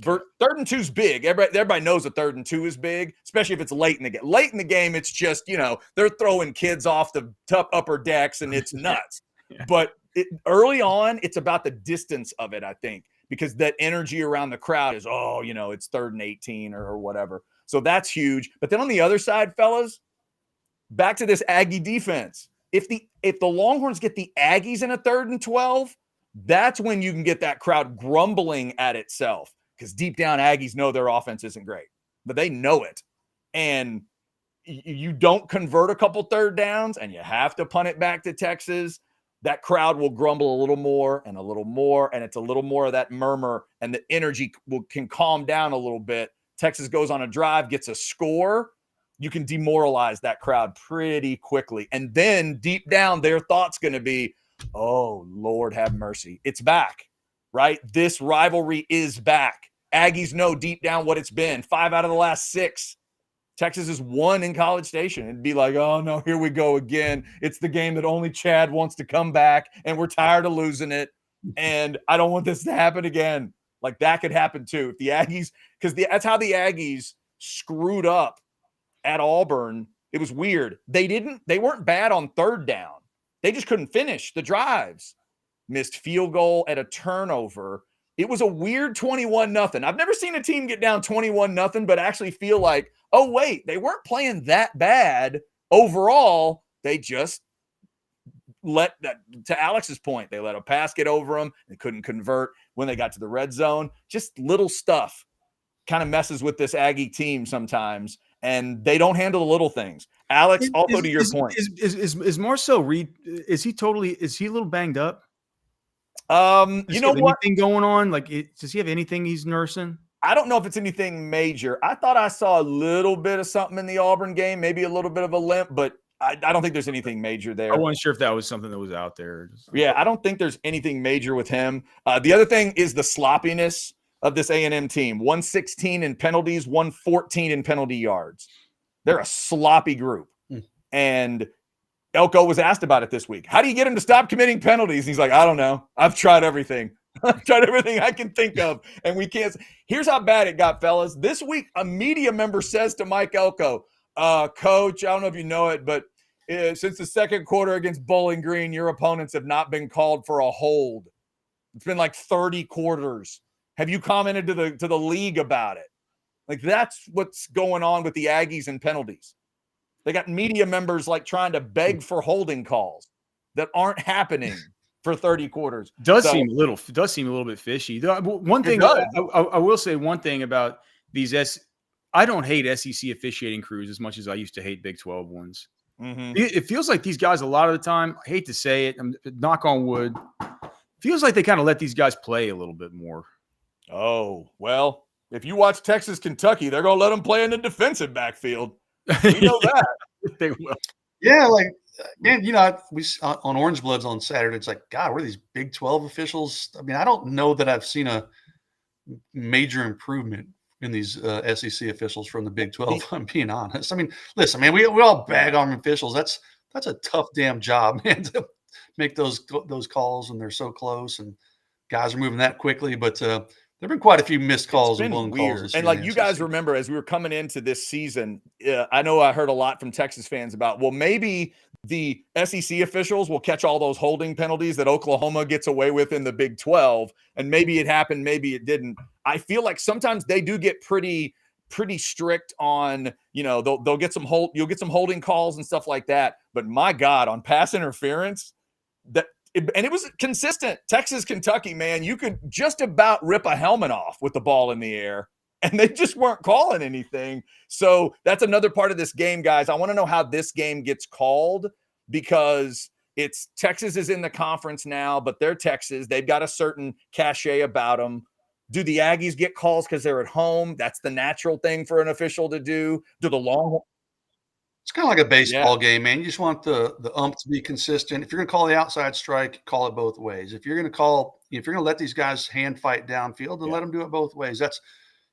3rd and 2 is big. Everybody knows that 3rd and 2 is big, especially if it's late in the game. Late in the game, it's just, they're throwing kids off the upper decks, and it's nuts. Yeah. But early on, it's about the distance of it, I think, because that energy around the crowd is, it's 3rd and 18 or whatever. So that's huge. But then on the other side, fellas, back to this Aggie defense. If the Longhorns get the Aggies in a 3rd and 12, that's when you can get that crowd grumbling at itself, because deep down Aggies know their offense isn't great, but they know it. And you don't convert a couple 3rd downs and you have to punt it back to Texas, that crowd will grumble a little more, and it's a little more of that murmur, and the energy can calm down a little bit. Texas goes on a drive, gets a score. You can demoralize that crowd pretty quickly. And then deep down, their thought's going to be, oh, Lord have mercy. It's back, right? This rivalry is back. Aggies know deep down what it's been. 5 out of the last 6. Texas has won in College Station. It'd be like, oh, no, here we go again. It's the game that only Chad wants to come back, and we're tired of losing it. And I don't want this to happen again. Like, that could happen too. If the Aggies, because that's how the Aggies screwed up at Auburn. It was weird. They weren't bad on 3rd down. They just couldn't finish the drives. Missed field goal at a turnover. It was a weird 21-0. I've never seen a team get down 21-0, but actually feel like, oh, wait, they weren't playing that bad overall. They just let that, to Alex's point, they let a pass get over them. They couldn't convert when they got to the red zone. Just little stuff kind of messes with this Aggie team sometimes, and they don't handle the little things. Alex, to your point. Is Marcel Reed, is he a little banged up? You know what? Anything going on? Like, does he have anything he's nursing? I don't know if it's anything major. I thought I saw a little bit of something in the Auburn game, maybe a little bit of a limp, but I don't think there's anything major there. I wasn't sure if that was something that was out there. Yeah, I don't think there's anything major with him. The other thing is the sloppiness of this A&M team. 116 in penalties, 114 in penalty yards. They're a sloppy group. And Elko was asked about it this week. How do you get him to stop committing penalties? And he's like, I don't know. I've tried everything. I've tried everything I can think of, and we can't. Here's how bad it got, fellas. This week, a media member says to Mike Elko, Coach, I don't know if you know it, but since the second quarter against Bowling Green, your opponents have not been called for a hold. It's been like 30 quarters. Have you commented to the league about it? Like, that's what's going on with the Aggies and penalties. They got media members like trying to beg for holding calls that aren't happening for 30 quarters. Does seem a little bit fishy. One thing I will say, one thing about these I don't hate SEC officiating crews as much as I used to hate Big 12 ones. Mm-hmm. It feels like these guys a lot of the time, I hate to say it, knock on wood, feels like they kind of let these guys play a little bit more. Oh, well, if you watch Texas, Kentucky, they're going to let them play in the defensive backfield. We know that. They will. Yeah, like, man, we on Orange Bloods on Saturday, it's like, God, where are these Big 12 officials? I mean, I don't know that I've seen a major improvement in these SEC officials from the Big 12, if I'm being honest. I mean, listen, man, we all bag on officials. That's a tough damn job, man, to make those calls, and they're so close, and guys are moving that quickly. But there have been quite a few missed calls and blown calls this year. And like you guys remember, as we were coming into this season, I know I heard a lot from Texas fans about, well, maybe the SEC officials will catch all those holding penalties that Oklahoma gets away with in the Big 12. And maybe it happened, maybe it didn't. I feel like sometimes they do get pretty strict on, they'll get you'll get some holding calls and stuff like that. But my God, on pass interference, and it was consistent. Texas, Kentucky, man, you could just about rip a helmet off with the ball in the air, and they just weren't calling anything. So that's another part of this game, guys. I want to know how this game gets called, because it's Texas is in the conference now, but they're Texas. They've got a certain cachet about them. Do the Aggies get calls because they're at home? That's the natural thing for an official to do. Do the Longhorns? It's kind of like a baseball game, man. You just want the ump to be consistent. If you're going to call the outside strike, call it both ways. If you're going to let these guys hand fight downfield, then let them do it both ways. That's,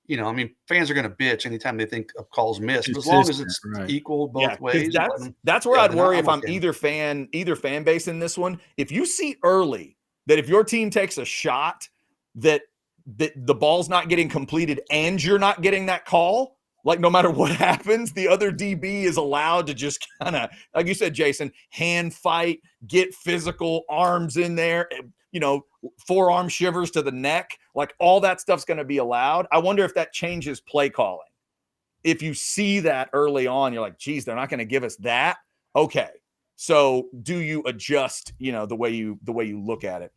I mean, fans are going to bitch anytime they think of calls missed. But as long as it's equal both ways, that's where I'd worry if I'm either fan base in this one. If you see early that if your team takes a shot that the ball's not getting completed and you're not getting that call, like no matter what happens, the other DB is allowed to just kind of, like you said, Jason, hand fight, get physical, arms in there, forearm shivers to the neck, like all that stuff's going to be allowed. I wonder if that changes play calling. If you see that early on, you're like, geez, they're not going to give us that. Okay. So do you adjust, the way you look at it?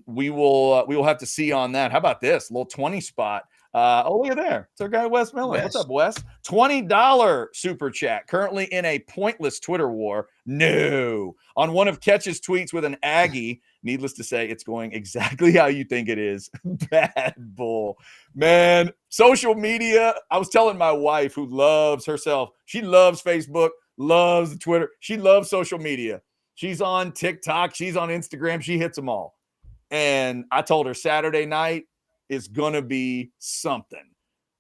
We will have to see on that. How about this little 20 spot? Look at there. It's our guy, Wes Miller. What's up, Wes? $20 super chat. Currently in a pointless Twitter war. No. On one of Ketch's tweets with an Aggie, needless to say, it's going exactly how you think it is. Bad bull. Man, social media. I was telling my wife, who loves herself, she loves Facebook, loves Twitter. She loves social media. She's on TikTok. She's on Instagram. She hits them all. And I told her Saturday night is going to be something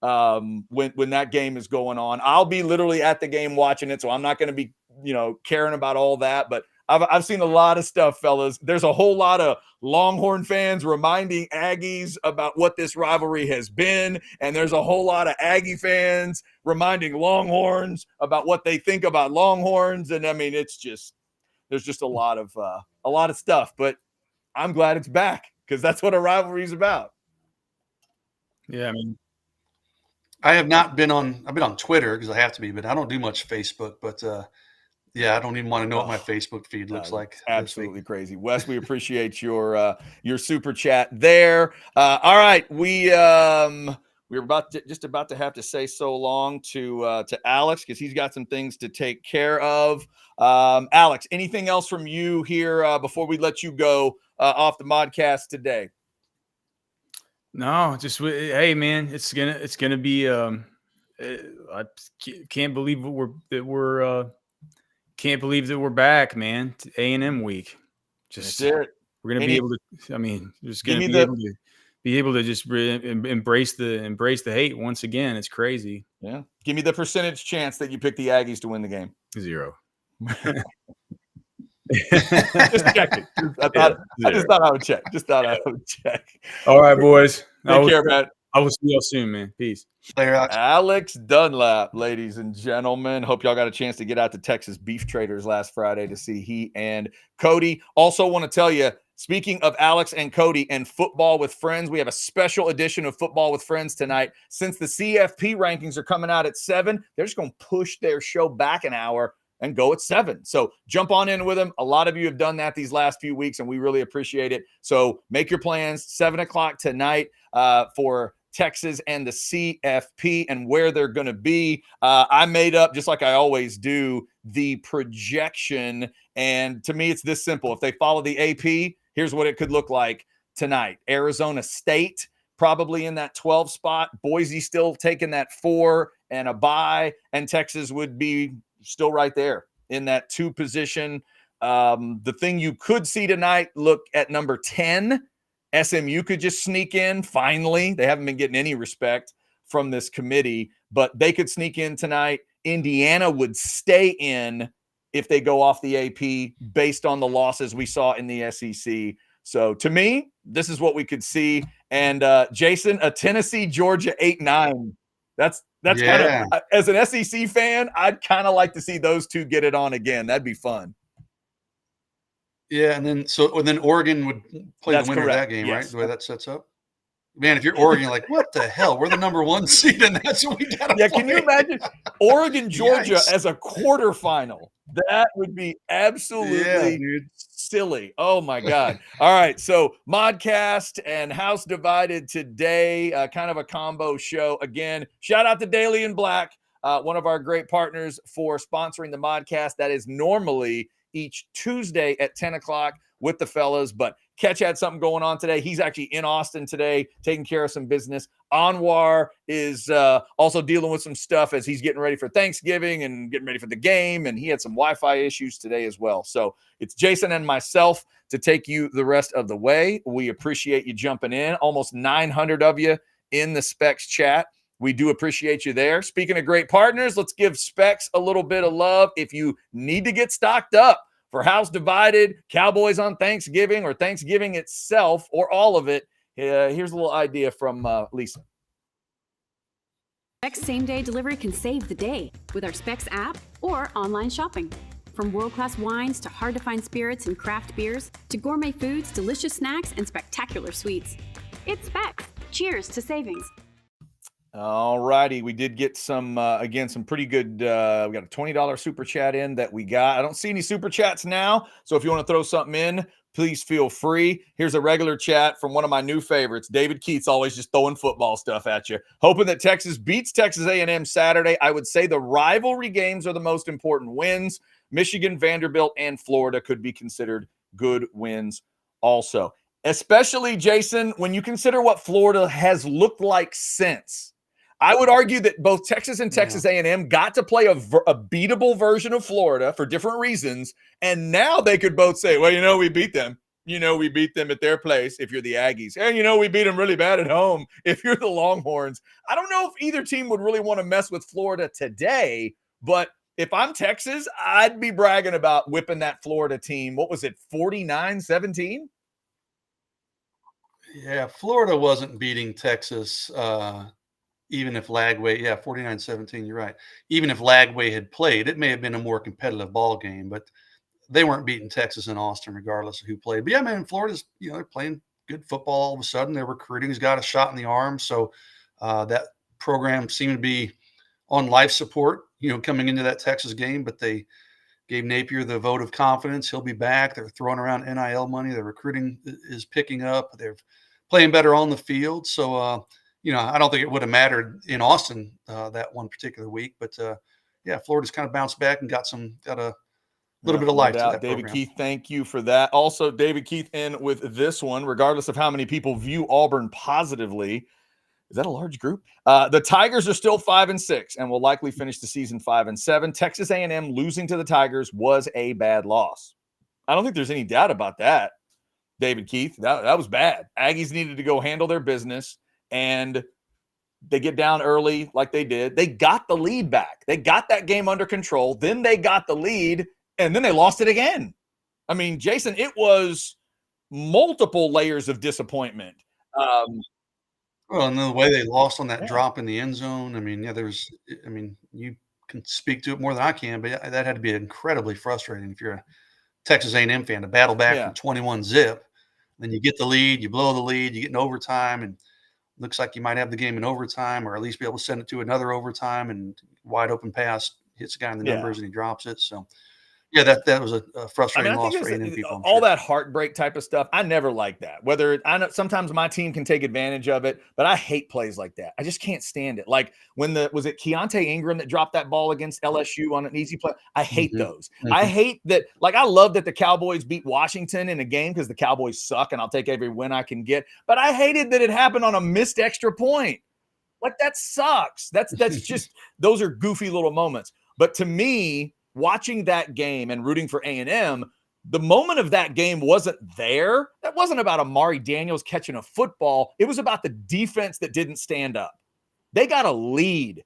when that game is going on. I'll be literally at the game watching it, so I'm not going to be, caring about all that. But I've seen a lot of stuff, fellas. There's a whole lot of Longhorn fans reminding Aggies about what this rivalry has been, and there's a whole lot of Aggie fans reminding Longhorns about what they think about Longhorns. And I mean, there's just a lot of stuff. But I'm glad it's back, because that's what a rivalry is about. Yeah, I mean, I've been on Twitter because I have to be, but I don't do much Facebook. But I don't even want to know what my Facebook feed looks like. Absolutely crazy. Wes, we appreciate your super chat there. All right, we're about to have to say so long to Alex, because he's got some things to take care of. Alex, anything else from you here before we let you go off the modcast today? No, just hey, man, it's gonna be. I can't believe we're back, man. A&M week. Just we're gonna be able to. I mean, just gonna be able to just embrace the hate once again. It's crazy. Yeah, give me the percentage chance that you pick the Aggies to win the game. 0. Just checking. I just thought I would check. All right, boys. Take care, man. I will see y'all soon, man. Peace. Later, Alex Dunlap, ladies and gentlemen. Hope y'all got a chance to get out to Texas Beef Traders last Friday to see he and Cody. Also want to tell you, speaking of Alex and Cody and Football with Friends, we have a special edition of Football with Friends tonight. Since the CFP rankings are coming out at 7, they're just going to push their show back an hour and go at 7. So jump on in with them. A lot of you have done that these last few weeks, and we really appreciate it. So make your plans. 7 o'clock tonight for Texas and the CFP and where they're going to be. I made up, just like I always do, the projection. And to me, it's this simple. If they follow the AP, here's what it could look like tonight. Arizona State, probably in that 12 spot. Boise still taking that 4 and a bye. And Texas would be still right there in that 2 position. The thing you could see tonight, look at number 10. SMU could just sneak in. Finally, they haven't been getting any respect from this committee, but they could sneak in tonight. Indiana would stay in if they go off the AP based on the losses we saw in the SEC. So to me, this is what we could see. And Jason, a Tennessee, Georgia 8-9. That's kind of, as an SEC fan, I'd kind of like to see those two get it on again. That'd be fun. Yeah, and then Oregon would play the winner of that game, right? The way that sets up. Man, if you're Oregon, like, what the hell? We're the number 1 seed, and that's what we got to play. Can you imagine Oregon, Georgia as a quarterfinal? That would be absolutely silly. Oh my God. All right. So Modcast and House Divided today, kind of a combo show. Again, shout out to Daily and Black, one of our great partners for sponsoring the Modcast. That is normally each Tuesday at 10 o'clock with the fellas, but Catch had something going on today. He's actually in Austin today, taking care of some business. Anwar is also dealing with some stuff as he's getting ready for Thanksgiving and getting ready for the game, and he had some Wi-Fi issues today as well. So it's Jason and myself to take you the rest of the way. We appreciate you jumping in. Almost 900 of you in the Specs chat. We do appreciate you there. Speaking of great partners, let's give Specs a little bit of love. If you need to get stocked up for House Divided, Cowboys on Thanksgiving, or Thanksgiving itself, or all of it, here's a little idea from Lisa. Specs same-day delivery can save the day with our Specs app or online shopping. From world-class wines to hard-to-find spirits and craft beers to gourmet foods, delicious snacks, and spectacular sweets. It's Specs. Cheers to savings. All righty. We did get some, again, some pretty good, we got a $20 super chat in that we got. I don't see any super chats now. So if you want to throw something in, please feel free. Here's a regular chat from one of my new favorites. David Keith's always just throwing football stuff at you. Hoping that Texas beats Texas A&M Saturday. I would say the rivalry games are the most important wins. Michigan, Vanderbilt, and Florida could be considered good wins also. Especially, Jason, when you consider what Florida has looked like since. I would argue that both Texas and Texas A&M got to play a beatable version of Florida for different reasons, and now they could both say, well, we beat them. We beat them at their place if you're the Aggies. And, we beat them really bad at home if you're the Longhorns. I don't know if either team would really want to mess with Florida today, but if I'm Texas, I'd be bragging about whipping that Florida team. What was it, 49-17? Yeah, Florida wasn't beating Texas even if Lagway, 49-17, you're right. Even if Lagway had played, it may have been a more competitive ball game, but they weren't beating Texas and Austin regardless of who played. But yeah, man, Florida's, they're playing good football all of a sudden. Their recruiting's got a shot in the arm. So that program seemed to be on life support, coming into that Texas game, but they gave Napier the vote of confidence. He'll be back. They're throwing around NIL money. The recruiting is picking up. They're playing better on the field. So, I don't think it would have mattered in Austin that one particular week, but Florida's kind of bounced back and got a little bit of life to that David program. Keith, thank you for that. Also, David Keith in with this one, regardless of how many people view Auburn positively. Is that a large group? The Tigers are still 5-6 and will likely finish the season 5-7. Texas A&M losing to the Tigers was a bad loss. I don't think there's any doubt about that, David Keith. That was bad. Aggies needed to go handle their business, and they get down early like they did. They got the lead back. They got that game under control. Then they got the lead, and then they lost it again. I mean, Jason, it was multiple layers of disappointment. Well, and the way they lost on that drop in the end zone, you can speak to it more than I can, but that had to be incredibly frustrating if you're a Texas A&M fan to battle back from 21 zip. Then you get the lead, you blow the lead, you get in overtime, and looks like you might have the game in overtime, or at least be able to send it to another overtime, and wide open pass hits the guy in the numbers and he drops it. So yeah, that was a frustrating loss for A&M people. All that heartbreak type of stuff, I never like that. Whether I know sometimes my team can take advantage of it, but I hate plays like that. I just can't stand it. Like when was it Keontae Ingram that dropped that ball against LSU on an easy play? I hate those. I hate that. Like I love that the Cowboys beat Washington in a game because the Cowboys suck, and I'll take every win I can get. But I hated that it happened on a missed extra point. Like that sucks. That's just those are goofy little moments. But to me, watching that game and rooting for A&M, the moment of that game wasn't there. That wasn't about Amari Daniels catching a football. It was about the defense that didn't stand up. They got a lead,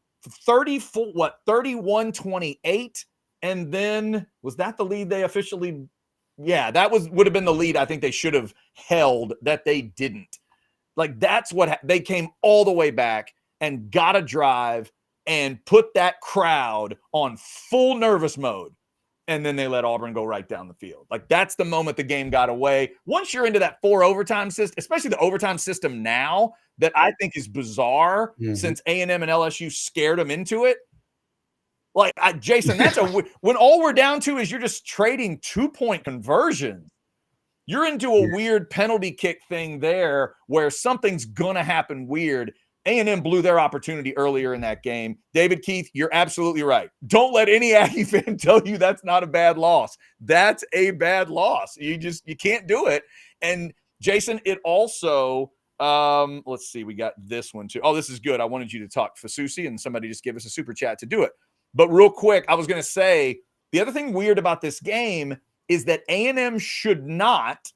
31-28. And then was that the lead they officially? Yeah, that would have been the lead I think they should have held that they didn't. Like that's what they came all the way back and got a drive and put that crowd on full nervous mode. And then they let Auburn go right down the field. Like that's the moment the game got away. Once you're into that 4 overtime system, especially the overtime system now that I think is bizarre since A&M and LSU scared them into it. Like Jason, that's when all we're down to is you're just trading 2-point conversions. You're into a weird penalty kick thing there where something's going to happen weird. A&M blew their opportunity earlier in that game. David Keith, you're absolutely right. Don't let any Aggie fan tell you that's not a bad loss. That's a bad loss. You can't do it. And Jason, it also, let's see, we got this one too. Oh, this is good. I wanted you to talk Fasusi, and somebody just gave us a super chat to do it. But real quick, I was going to say, the other thing weird about this game is that A&M should not,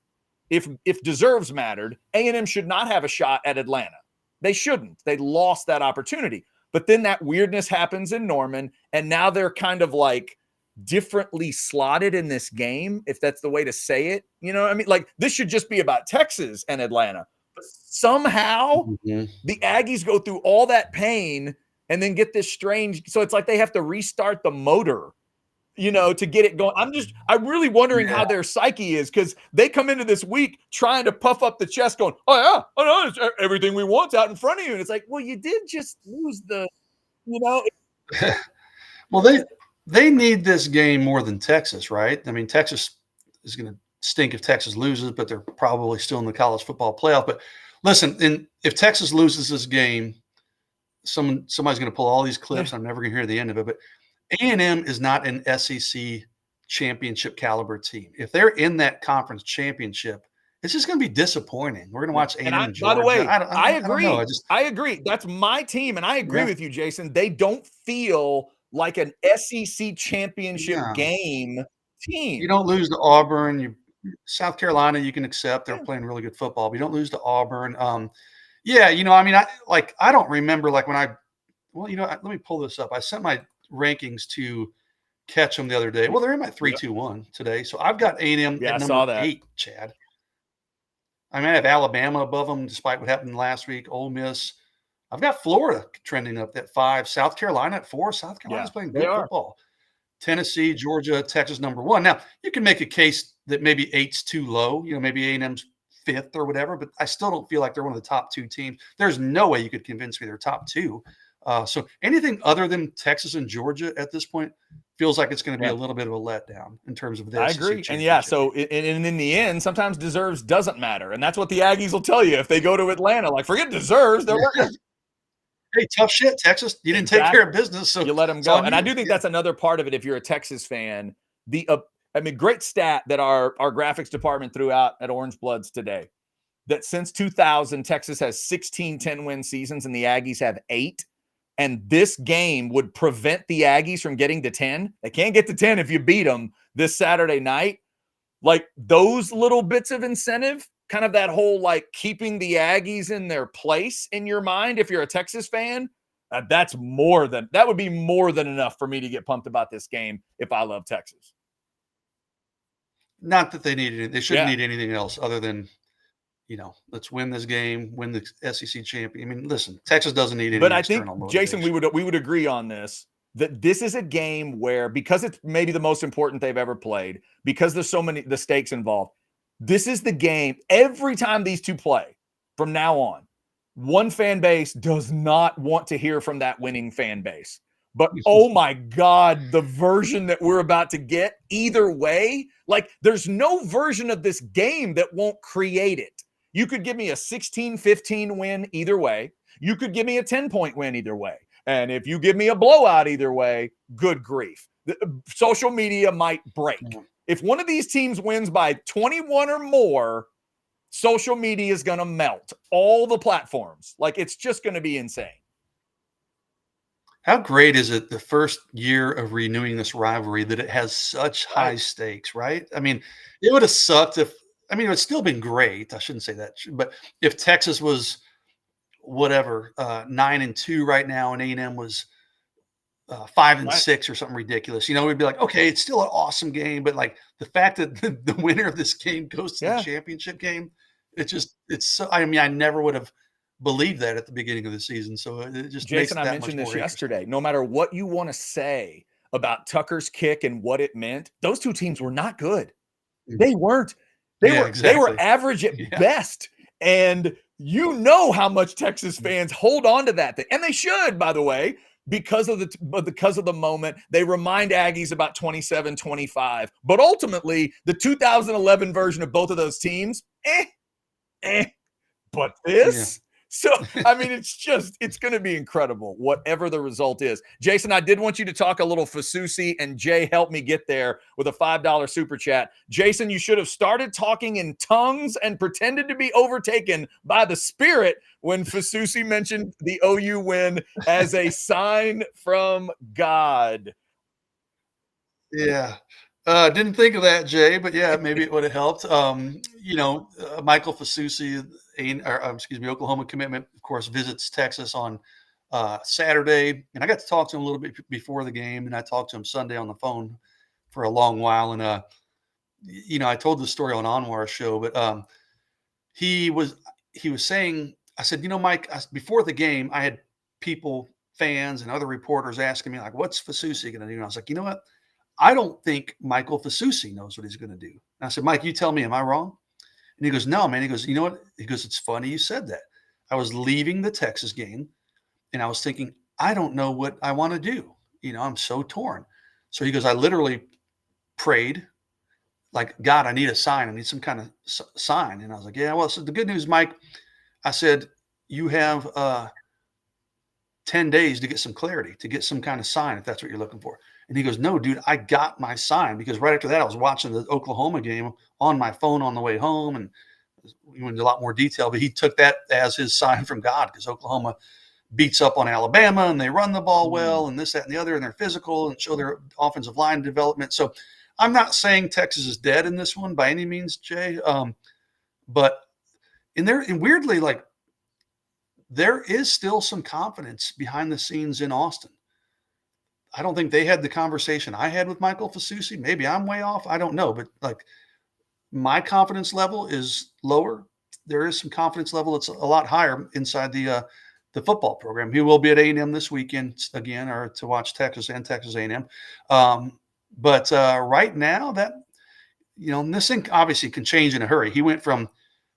if deserves mattered, A&M should not have a shot at Atlanta. They shouldn't. They lost that opportunity. But then that weirdness happens in Norman, and now they're kind of like differently slotted in this game, if that's the way to say it. You know what I mean? Like, this should just be about Texas and Atlanta. But somehow the Aggies go through all that pain and then get this strange. So it's like they have to restart the motor, you know, to get it going. I'm really wondering how their psyche is, because they come into this week trying to puff up the chest going, oh no, it's everything we want's out in front of you. And it's like, well, you did just lose the, you know. Well, they need this game more than Texas, right? I mean, Texas is going to stink if Texas loses, but they're probably still in the college football playoff. But listen, if Texas loses this game, somebody's going to pull all these clips. I'm never going to hear the end of it, but A&M is not an SEC championship caliber team. If they're in that conference championship, it's just going to be disappointing. We're going to watch A&M and Georgia. By the way, I agree. I agree. That's my team, and I agree with you, Jason. They don't feel like an SEC championship game team. You don't lose to Auburn. South Carolina, you can accept. They're playing really good football, but you don't lose to Auburn. I don't remember like when let me pull this up. I sent my rankings to catch them the other day. Well, they're in my 3-2-1 today. So I've got A&M at number 8, Chad. I mean, I have Alabama above them despite what happened last week. Ole Miss. I've got Florida trending up at 5. South Carolina at 4. South Carolina's playing good football. Tennessee, Georgia, Texas number 1. Now, you can make a case that maybe 8's too low. You know, maybe A&M's 5th or whatever, but I still don't feel like they're one of the top 2 teams. There's no way you could convince me they're top 2. So anything other than Texas and Georgia at this point feels like it's going to be a little bit of a letdown in terms of this. I agree. And so in the end, sometimes deserves doesn't matter. And that's what the Aggies will tell you if they go to Atlanta. Like, forget deserves. They're Hey, tough shit, Texas. You didn't take care of business, so you let them go. And I do think that's another part of it if you're a Texas fan. Great stat that our graphics department threw out at Orange Bloods today, that since 2000, Texas has 16 10-win seasons and the Aggies have 8. And this game would prevent the Aggies from getting to 10. They can't get to 10 if you beat them this Saturday night. Like, those little bits of incentive, kind of that whole like keeping the Aggies in their place in your mind, if you're a Texas fan, that would be more than enough for me to get pumped about this game if I love Texas. Not that they need it. They shouldn't need anything else other than, let's win this game, win the SEC champion. I mean, listen, Texas doesn't need any external motivation. But I think, Jason, we would agree on this, that this is a game where, because it's maybe the most important they've ever played, because there's so many the stakes involved, this is the game. Every time these two play from now on, one fan base does not want to hear from that winning fan base. But, oh my God, the version that we're about to get either way, like, there's no version of this game that won't create it. You could give me a 16-15 win either way. You could give me a 10-point win either way. And if you give me a blowout either way, good grief. Social media might break. If one of these teams wins by 21 or more, social media is going to melt. All the platforms. Like, it's just going to be insane. How great is it the first year of renewing this rivalry that it has such high stakes, right? I mean, it would have sucked it would still been great. I shouldn't say that, but if Texas was 9-2 right now and A&M was 5-6 or something ridiculous, we'd be like, okay, it's still an awesome game. But like the fact that the winner of this game goes to the championship game, I never would have believed that at the beginning of the season. So it just Jason, I mentioned this yesterday. No matter what you want to say about Tucker's kick and what it meant, those two teams were not good. They weren't. They were average at best. And how much Texas fans hold on to that thing. And they should, by the way. because of the moment. They remind Aggies about 27-25. But ultimately, the 2011 version of both of those teams, but this? So, I mean, it's going to be incredible, whatever the result is. Jason, I did want you to talk a little Fasusi, and Jay helped me get there with a $5 super chat. Jason, you should have started talking in tongues and pretended to be overtaken by the Spirit when Fasusi mentioned the OU win as a sign from God. Yeah. Didn't think of that, Jay, but yeah, maybe it would have helped. Michael Fasusi, Oklahoma commitment, of course, visits Texas on Saturday. And I got to talk to him a little bit before the game, and I talked to him Sunday on the phone for a long while. And, I told the story on Anwar's show, but he was saying, I said, Mike, before the game, I had people, fans and other reporters asking me, like, what's Fasusi going to do? And I was like, you know what? I don't think Michael Fasusi knows what he's going to do. And I said, Mike, you tell me, am I wrong? And he goes, no, man. He goes, you know what? He goes, it's funny you said that. I was leaving the Texas game and I was thinking, I don't know what I want to do. I'm so torn. So he goes, I literally prayed like, God, I need a sign. I need some kind of sign. And I was like, yeah, well, so the good news, Mike, I said, you have 10 days to get some clarity, to get some kind of sign, if that's what you're looking for. And he goes, no, dude, I got my sign, because right after that, I was watching the Oklahoma game on my phone on the way home, and we went into a lot more detail, but he took that as his sign from God, because Oklahoma beats up on Alabama and they run the ball well and this, that, and the other, and they're physical and show their offensive line development. So I'm not saying Texas is dead in this one by any means, Jay. But weirdly, like, there is still some confidence behind the scenes in Austin. I don't think they had the conversation I had with Michael Fasusi. Maybe I'm way off. I don't know. But like, my confidence level is lower. There is some confidence level that's a lot higher inside the football program. He will be at A&M this weekend again, or to watch Texas and Texas A&M. But right now, that, and this thing obviously can change in a hurry. He went from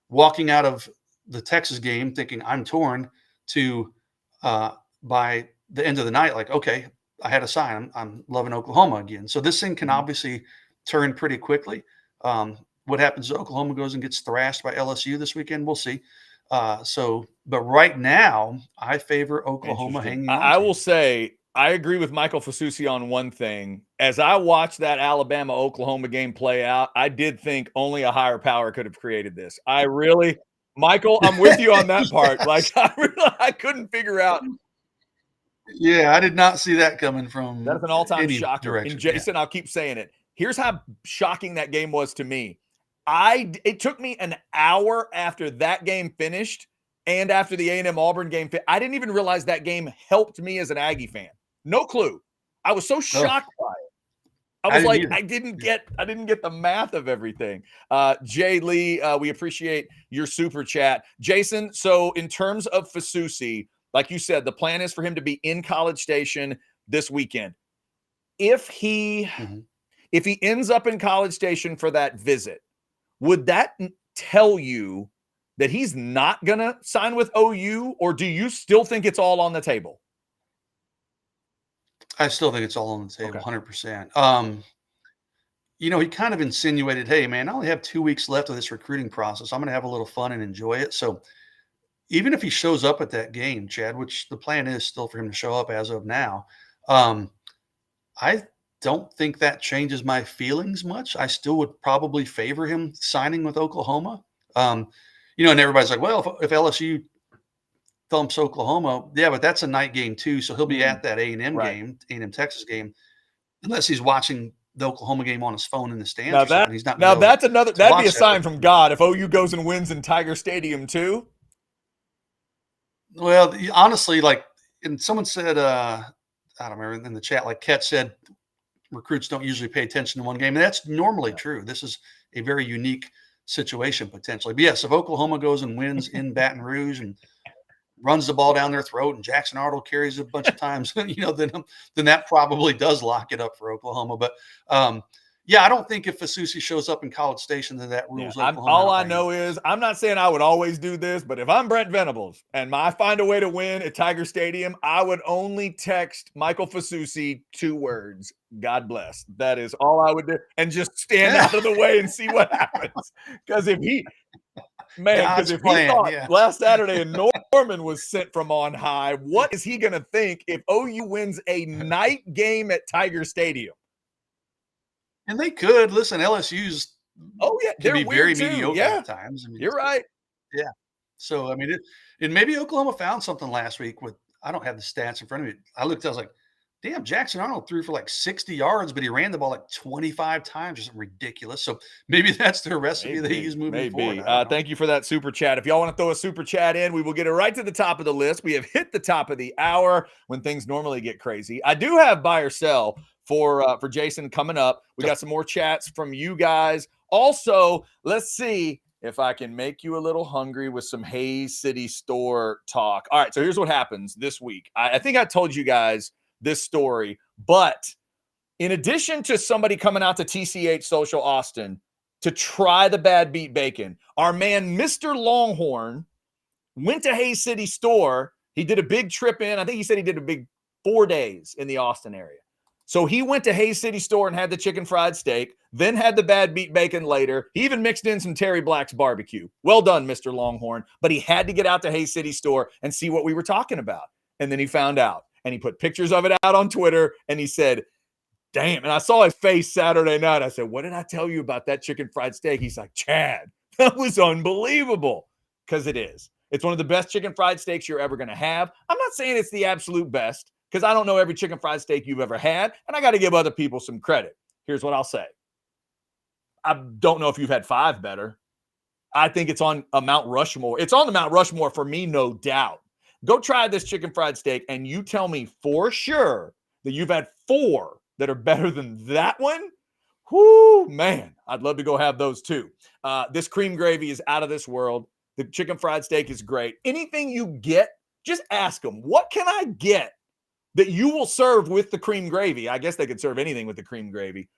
walking out of the Texas game thinking I'm torn to by the end of the night, like, okay, I had a sign. I'm loving Oklahoma again. So this thing can obviously turn pretty quickly. What happens if Oklahoma goes and gets thrashed by LSU this weekend? We'll see. But right now, I favor Oklahoma hanging on. I will say, I agree with Michael Fasusi on one thing. As I watched that Alabama-Oklahoma game play out, I did think only a higher power could have created this. Michael, I'm with you on that part. Yes. Like, I couldn't figure out. Yeah, I did not see that coming from. That's an all-time shocker. Direction. And Jason, I'll keep saying it. Here's how shocking that game was to me. It took me an hour after that game finished and after the A&M Auburn game, I didn't even realize that game helped me as an Aggie fan. No clue. I was so shocked by it. I was like, I didn't get the math of everything. Jay Lee, we appreciate your super chat. Jason, so in terms of Fasusi, like you said, the plan is for him to be in College Station this weekend. If he ends up in College Station for that visit, would that tell you that he's not going to sign with OU, or do you still think it's all on the table? I still think it's all on the table, 100%. He kind of insinuated, hey, man, I only have 2 weeks left of this recruiting process. I'm going to have a little fun and enjoy it. So even if he shows up at that game, Chad, which the plan is still for him to show up as of now, I don't think that changes my feelings much. I still would probably favor him signing with Oklahoma. And everybody's like, well, if LSU thumps Oklahoma, yeah, but that's a night game too. So he'll be at that A&M game, A&M Texas game, unless he's watching the Oklahoma game on his phone in the stands. That'd be a sign from God if OU goes and wins in Tiger Stadium too. Well, honestly, and someone said, I don't remember in the chat, like Ket said, recruits don't usually pay attention to one game. And that's normally true. This is a very unique situation potentially. But yes, if Oklahoma goes and wins in Baton Rouge and runs the ball down their throat and Jackson Arnold carries it a bunch of times, then that probably does lock it up for Oklahoma. But Yeah, I don't think if Fasusi shows up in College Station, then that rules Oklahoma all out I right know is I'm not saying I would always do this, but if I'm Brent Venables and I find a way to win at Tiger Stadium, I would only text Michael Fasusi 2 words: God bless. That is all I would do, and just stand Yeah. out of the way and see what happens. Because if he God's he plan, thought yeah. last Saturday and Norman was sent from on high, what is he going to think if OU wins a night game at Tiger Stadium? And they could. Listen, LSU's Oh yeah, can they're be very weird too. mediocre Yeah, at times. I mean, you're right. yeah. So, I mean, and maybe Oklahoma found something last week with, I don't have the stats in front of me. I looked, I was like, damn, Jackson Arnold threw for like 60 yards, but he ran the ball like 25 times or something ridiculous. So maybe that's their recipe they use moving forward. Thank you for that super chat. If y'all want to throw a super chat in, we will get it right to the top of the list. We have hit the top of the hour when things normally get crazy. I do have buy or sell for Jason coming up. We got some more chats from you guys. Also, let's see if I can make you a little hungry with some Hayes City Store talk. All right, so here's what happens this week. I think I told you guys this story, but in addition to somebody coming out to TCH Social Austin to try the bad beat bacon, our man Mr. Longhorn went to Hayes City Store. He did a big trip in. I think he said he did a big 4 days in the Austin area. So he went to Hayes City Store and had the chicken fried steak, then had the bad beat bacon later. He even mixed in some Terry Black's barbecue. Well done, Mr. Longhorn. But he had to get out to Hayes City Store and see what we were talking about. And then he found out. And he put pictures of it out on Twitter. And he said, damn. And I saw his face Saturday night. I said, what did I tell you about that chicken fried steak? He's like, Chad, that was unbelievable. Because it is. It's one of the best chicken fried steaks you're ever going to have. I'm not saying it's the absolute best, because I don't know every chicken fried steak you've ever had, and I got to give other people some credit. Here's what I'll say. I don't know if you've had 5 better. I think it's on a Mount Rushmore. It's on the Mount Rushmore for me, no doubt. Go try this chicken fried steak, and you tell me for sure that you've had 4 that are better than that one. Whoo, man, I'd love to go have those too. This cream gravy is out of this world. The chicken fried steak is great. Anything you get, just ask them, what can I get that you will serve with the cream gravy? I guess they could serve anything with the cream gravy.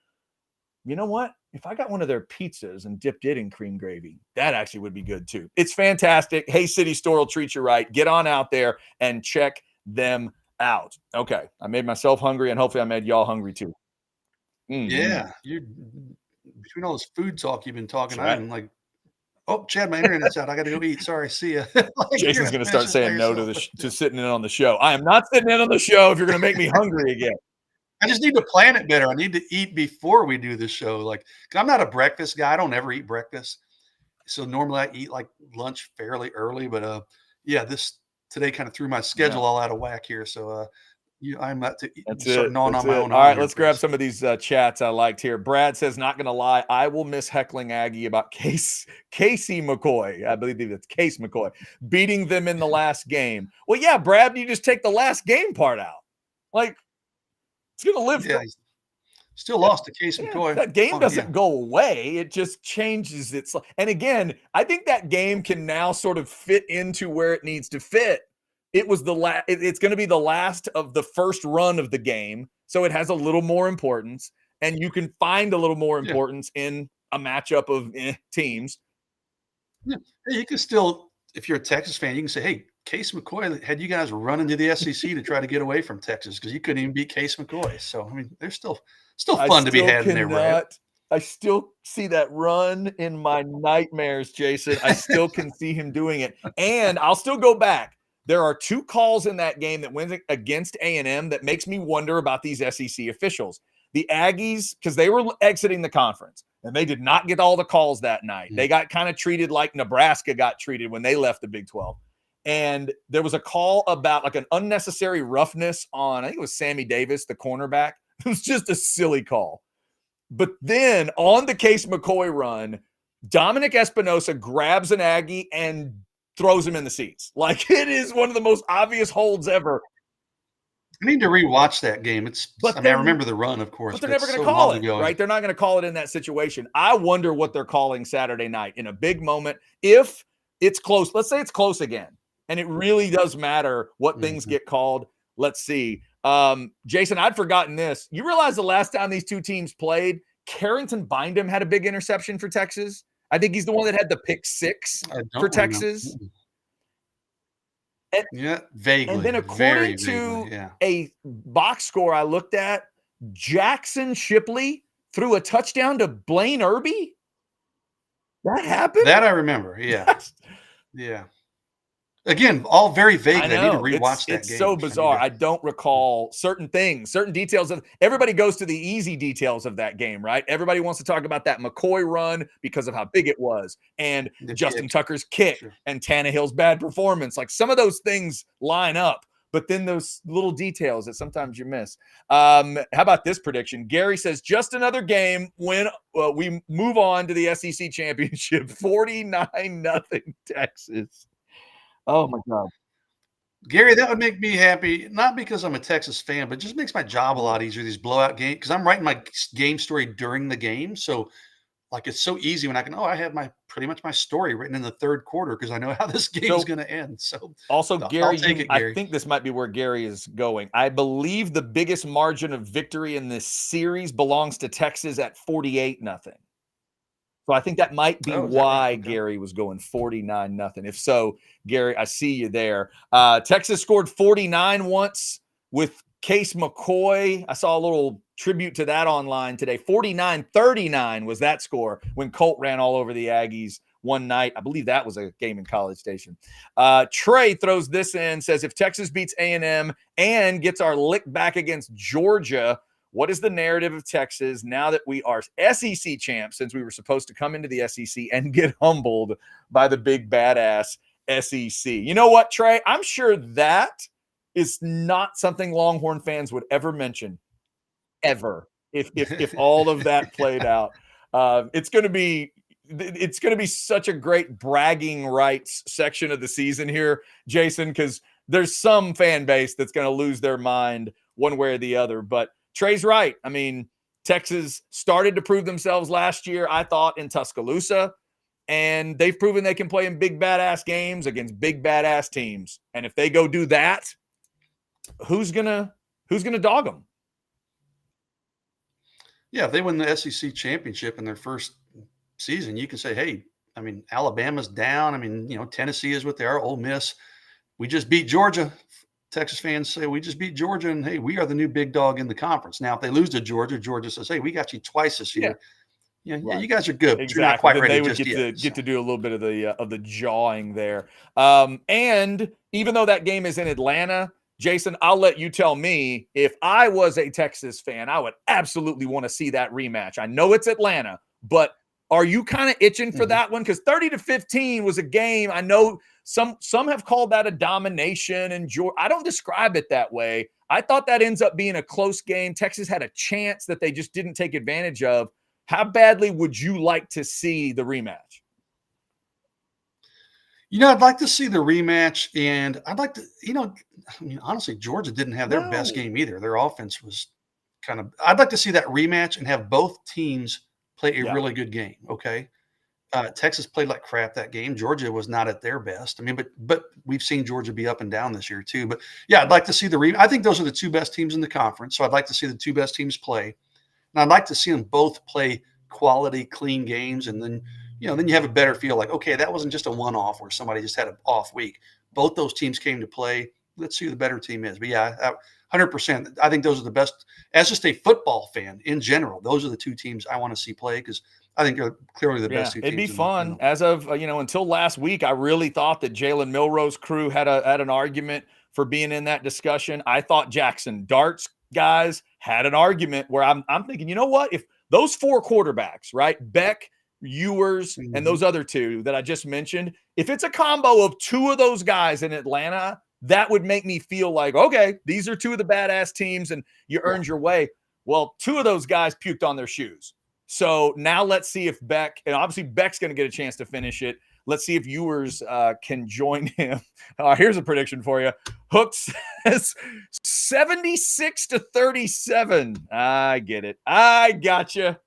You know what? If I got one of their pizzas and dipped it in cream gravy, that actually would be good too. It's fantastic. Hayes City Store will treat you right. Get on out there and check them out. Okay. I made myself hungry, and hopefully I made y'all hungry too. Mm-hmm. Yeah. You between all this food talk you've been talking, Right. I'm like, oh, Chad, my internet's out. I got to go eat. Sorry. See ya. Like, Jason's going to start saying no to sitting in on the show. I am not sitting in on the show if you're going to make me hungry again. I just need to plan it better. I need to eat before we do the show. Like, 'cause I'm not a breakfast guy. I don't ever eat breakfast. So normally I eat like lunch fairly early, but yeah, this today kind of threw my schedule all out of whack here. So I'm not to start gnawing on my own. All right, let's grab some of these chats I liked here. Brad says, not going to lie, I will miss heckling Aggie about Casey McCoy. I believe that's Case McCoy beating them in the last game. Well, yeah, Brad, you just take the last game part out. Like, it's going to live. Yeah, he's still lost to Case McCoy. That game doesn't go away. It just changes its. And again, I think that game can now sort of fit into where it needs to fit. It was the last. It's going to be the last of the first run of the game, so it has a little more importance, and you can find a little more importance in a matchup of teams. Yeah, you can still, if you're a Texas fan, you can say, "Hey, Case McCoy had you guys running to the SEC to try to get away from Texas because you couldn't even beat Case McCoy." So I mean, there's still fun to be had in there, right? I still see that run in my nightmares, Jason. I still can see him doing it, and I'll still go back. There are 2 calls in that game that went against A&M that makes me wonder about these SEC officials. The Aggies, because they were exiting the conference, and they did not get all the calls that night. They got kind of treated like Nebraska got treated when they left the Big 12. And there was a call about like an unnecessary roughness on, I think it was Sammy Davis, the cornerback. It was just a silly call. But then on the Case McCoy run, Dominic Espinosa grabs an Aggie and throws him in the seats. Like, it is one of the most obvious holds ever. I need to rewatch that game. I remember the run, of course. But they're never going to call it, right? They're not going to call it in that situation. I wonder what they're calling Saturday night in a big moment. If it's close, let's say it's close again, and it really does matter what things get called. Let's see. Jason, I'd forgotten this. You realize the last time these 2 teams played, Carrington Bindum had a big interception for Texas. I think he's the one that had the pick 6 for Texas. Yeah, vaguely. And then according to a box score I looked at, Jackson Shipley threw a touchdown to Blaine Irby. That happened? That I remember. Yeah. Yeah. Again, all very vague. I need to rewatch that game. It's so bizarre. I don't recall certain things, certain details of. Everybody goes to the easy details of that game, right? Everybody wants to talk about that McCoy run because of how big it was, and Justin Tucker's kick, and Tannehill's bad performance. Like, some of those things line up, but then those little details that sometimes you miss. How about this prediction? Gary says, just another game when we move on to the SEC championship. 49-0 Texas. Oh, my God. Gary, that would make me happy, not because I'm a Texas fan, but just makes my job a lot easier, these blowout games, because I'm writing my game story during the game. So, like, it's so easy when I can, I have pretty much my story written in the third quarter because I know how this game is going to end. So, also, Gary, Gary, I think this might be where Gary is going. I believe the biggest margin of victory in this series belongs to Texas at 48-0. So I think that might be why right? Gary was going 49-0. If so, Gary, I see you there. Texas scored 49 once with Case McCoy. I saw a little tribute to that online today. 49-39 was that score when Colt ran all over the Aggies one night. I believe that was a game in College Station. Trey throws this in, says, if Texas beats A&M and gets our lick back against Georgia, what is the narrative of Texas now that we are SEC champs, since we were supposed to come into the SEC and get humbled by the big badass SEC? You know what, Trey? I'm sure that is not something Longhorn fans would ever mention, ever, if all of that played out. It's going to be such a great bragging rights section of the season here, Jason, because there's some fan base that's going to lose their mind one way or the other. But Trey's right. I mean, Texas started to prove themselves last year, I thought, in Tuscaloosa, and they've proven they can play in big badass games against big badass teams. And if they go do that, who's gonna dog them? Yeah, if they win the SEC championship in their first season, you can say, hey, I mean, Alabama's down. I mean, Tennessee is what they are. Ole Miss, we just beat Georgia. Texas fans say, we just beat Georgia, and hey, we are the new big dog in the conference. Now, if they lose to Georgia, Georgia says, hey, we got you twice this year. Yeah, you guys are good. Exactly. You're not quite ready they would get to do a little bit of the jawing there. And even though that game is in Atlanta, Jason, I'll let you tell me, if I was a Texas fan, I would absolutely want to see that rematch. I know it's Atlanta, but are you kind of itching for that one? Because 30-15 was a game. I know some have called that a domination, and I don't describe it that way. I thought that ends up being a close game. Texas had a chance that they just didn't take advantage of. How badly would you like to see the rematch? I'd like to see the rematch, and I'd like to, honestly, Georgia didn't have their best game either. Their offense was I'd like to see that rematch and have both teams play a really good game. Okay. Texas played like crap that game. Georgia was not at their best. I mean, but we've seen Georgia be up and down this year too. But yeah, I'd like to see I think those are the two best teams in the conference. So I'd like to see the two best teams play. And I'd like to see them both play quality, clean games. And then, then you have a better feel like, okay, that wasn't just a one-off where somebody just had an off week. Both those teams came to play. Let's see who the better team is. But yeah, 100%. I think those are the best. As just a football fan in general, those are the two teams I want to see play, because I think they're clearly the best two teams. It'd be fun. As of until last week, I really thought that Jalen Milroe's crew had an argument for being in that discussion. I thought Jackson Dart's guys had an argument where I'm thinking, you know what? If those four quarterbacks, right, Beck, Ewers, and those other two that I just mentioned, if it's a combo of two of those guys in Atlanta, that would make me feel like, okay, these are two of the badass teams and you earned your way. Well, two of those guys puked on their shoes. So now let's see if Beck, and obviously Beck's going to get a chance to finish it. Let's see if Ewers can join him. Here's a prediction for you. Hook says 76-37. I get it. I got you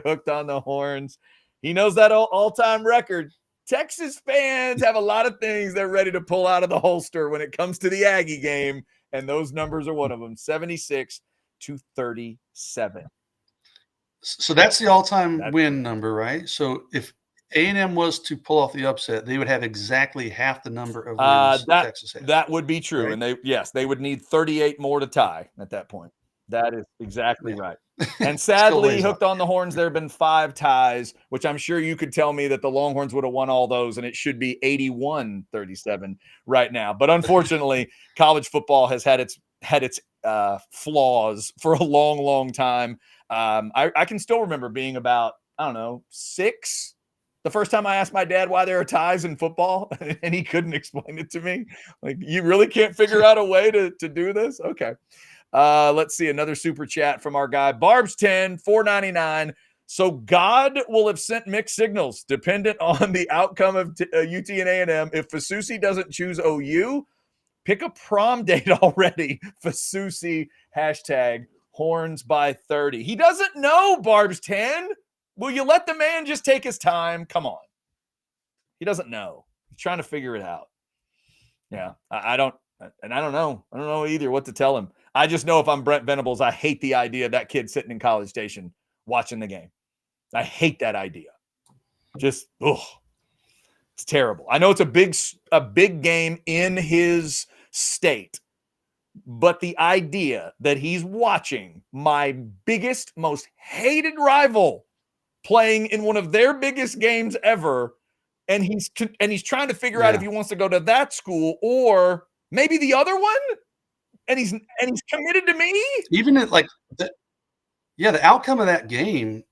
hooked on the horns. He knows that all-time record. Texas fans have a lot of things they're ready to pull out of the holster when it comes to the Aggie game, and those numbers are one of them, 76-37. So that's the all-time That's win number, right? So if A&M was to pull off the upset, they would have exactly half the number of wins that Texas has, that would be true, right? and they would need 38 more to tie at that point. That is exactly Yeah. right. And Still sadly, ways off. hooked on the horns, there have been 5 ties, which I'm sure you could tell me that the Longhorns would have won all those, and it should be 81-37 right now. But unfortunately, college football has had its flaws for a long, long time. I can still remember being about, I don't know, 6 the first time I asked my dad why there are ties in football, and he couldn't explain it to me. Like, you really can't figure out a way to do this? Okay. Let's see another super chat from our guy Barb's 10 499. So God will have sent mixed signals dependent on the outcome of UT and A&M. If Fasusi doesn't choose OU, pick a prom date already. Fasusi hashtag horns by 30. He doesn't know, Barb's 10. Will you let the man just take his time? Come on. He doesn't know. He's trying to figure it out. Yeah, I don't know. I don't know either what to tell him. I just know if I'm Brent Venables, I hate the idea of that kid sitting in College Station watching the game. I hate that idea. Just, it's terrible. I know it's a big game in his state, but the idea that he's watching my biggest, most hated rival playing in one of their biggest games ever, and he's trying to figure out if he wants to go to that school or maybe the other one, and he's committed to me. Even at the outcome of that game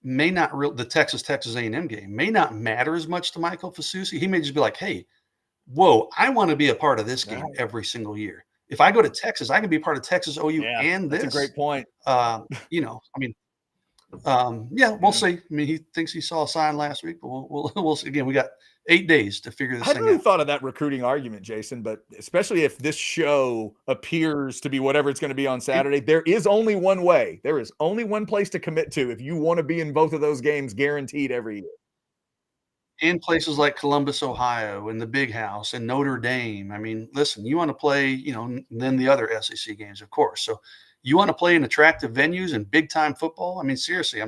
may not the Texas A&M game may not matter as much to Michael Fasusi. He may just be like, hey, whoa, I want to be a part of this game every single year. If I go to Texas, I can be part of Texas OU and this. That's a great point. We'll see. I mean, he thinks he saw a sign last week, but we'll see. Again, we got 8 days to figure this I thing hadn't really out. thought of that recruiting argument, Jason, but especially if this show appears to be whatever it's going to be on Saturday, there is only one way. There is only one place to commit to if you want to be in both of those games guaranteed every year. In places like Columbus, Ohio, and the Big House, and Notre Dame. I mean, listen, you want to play, then the other SEC games, of course. So you want to play in attractive venues and big-time football? I mean, seriously,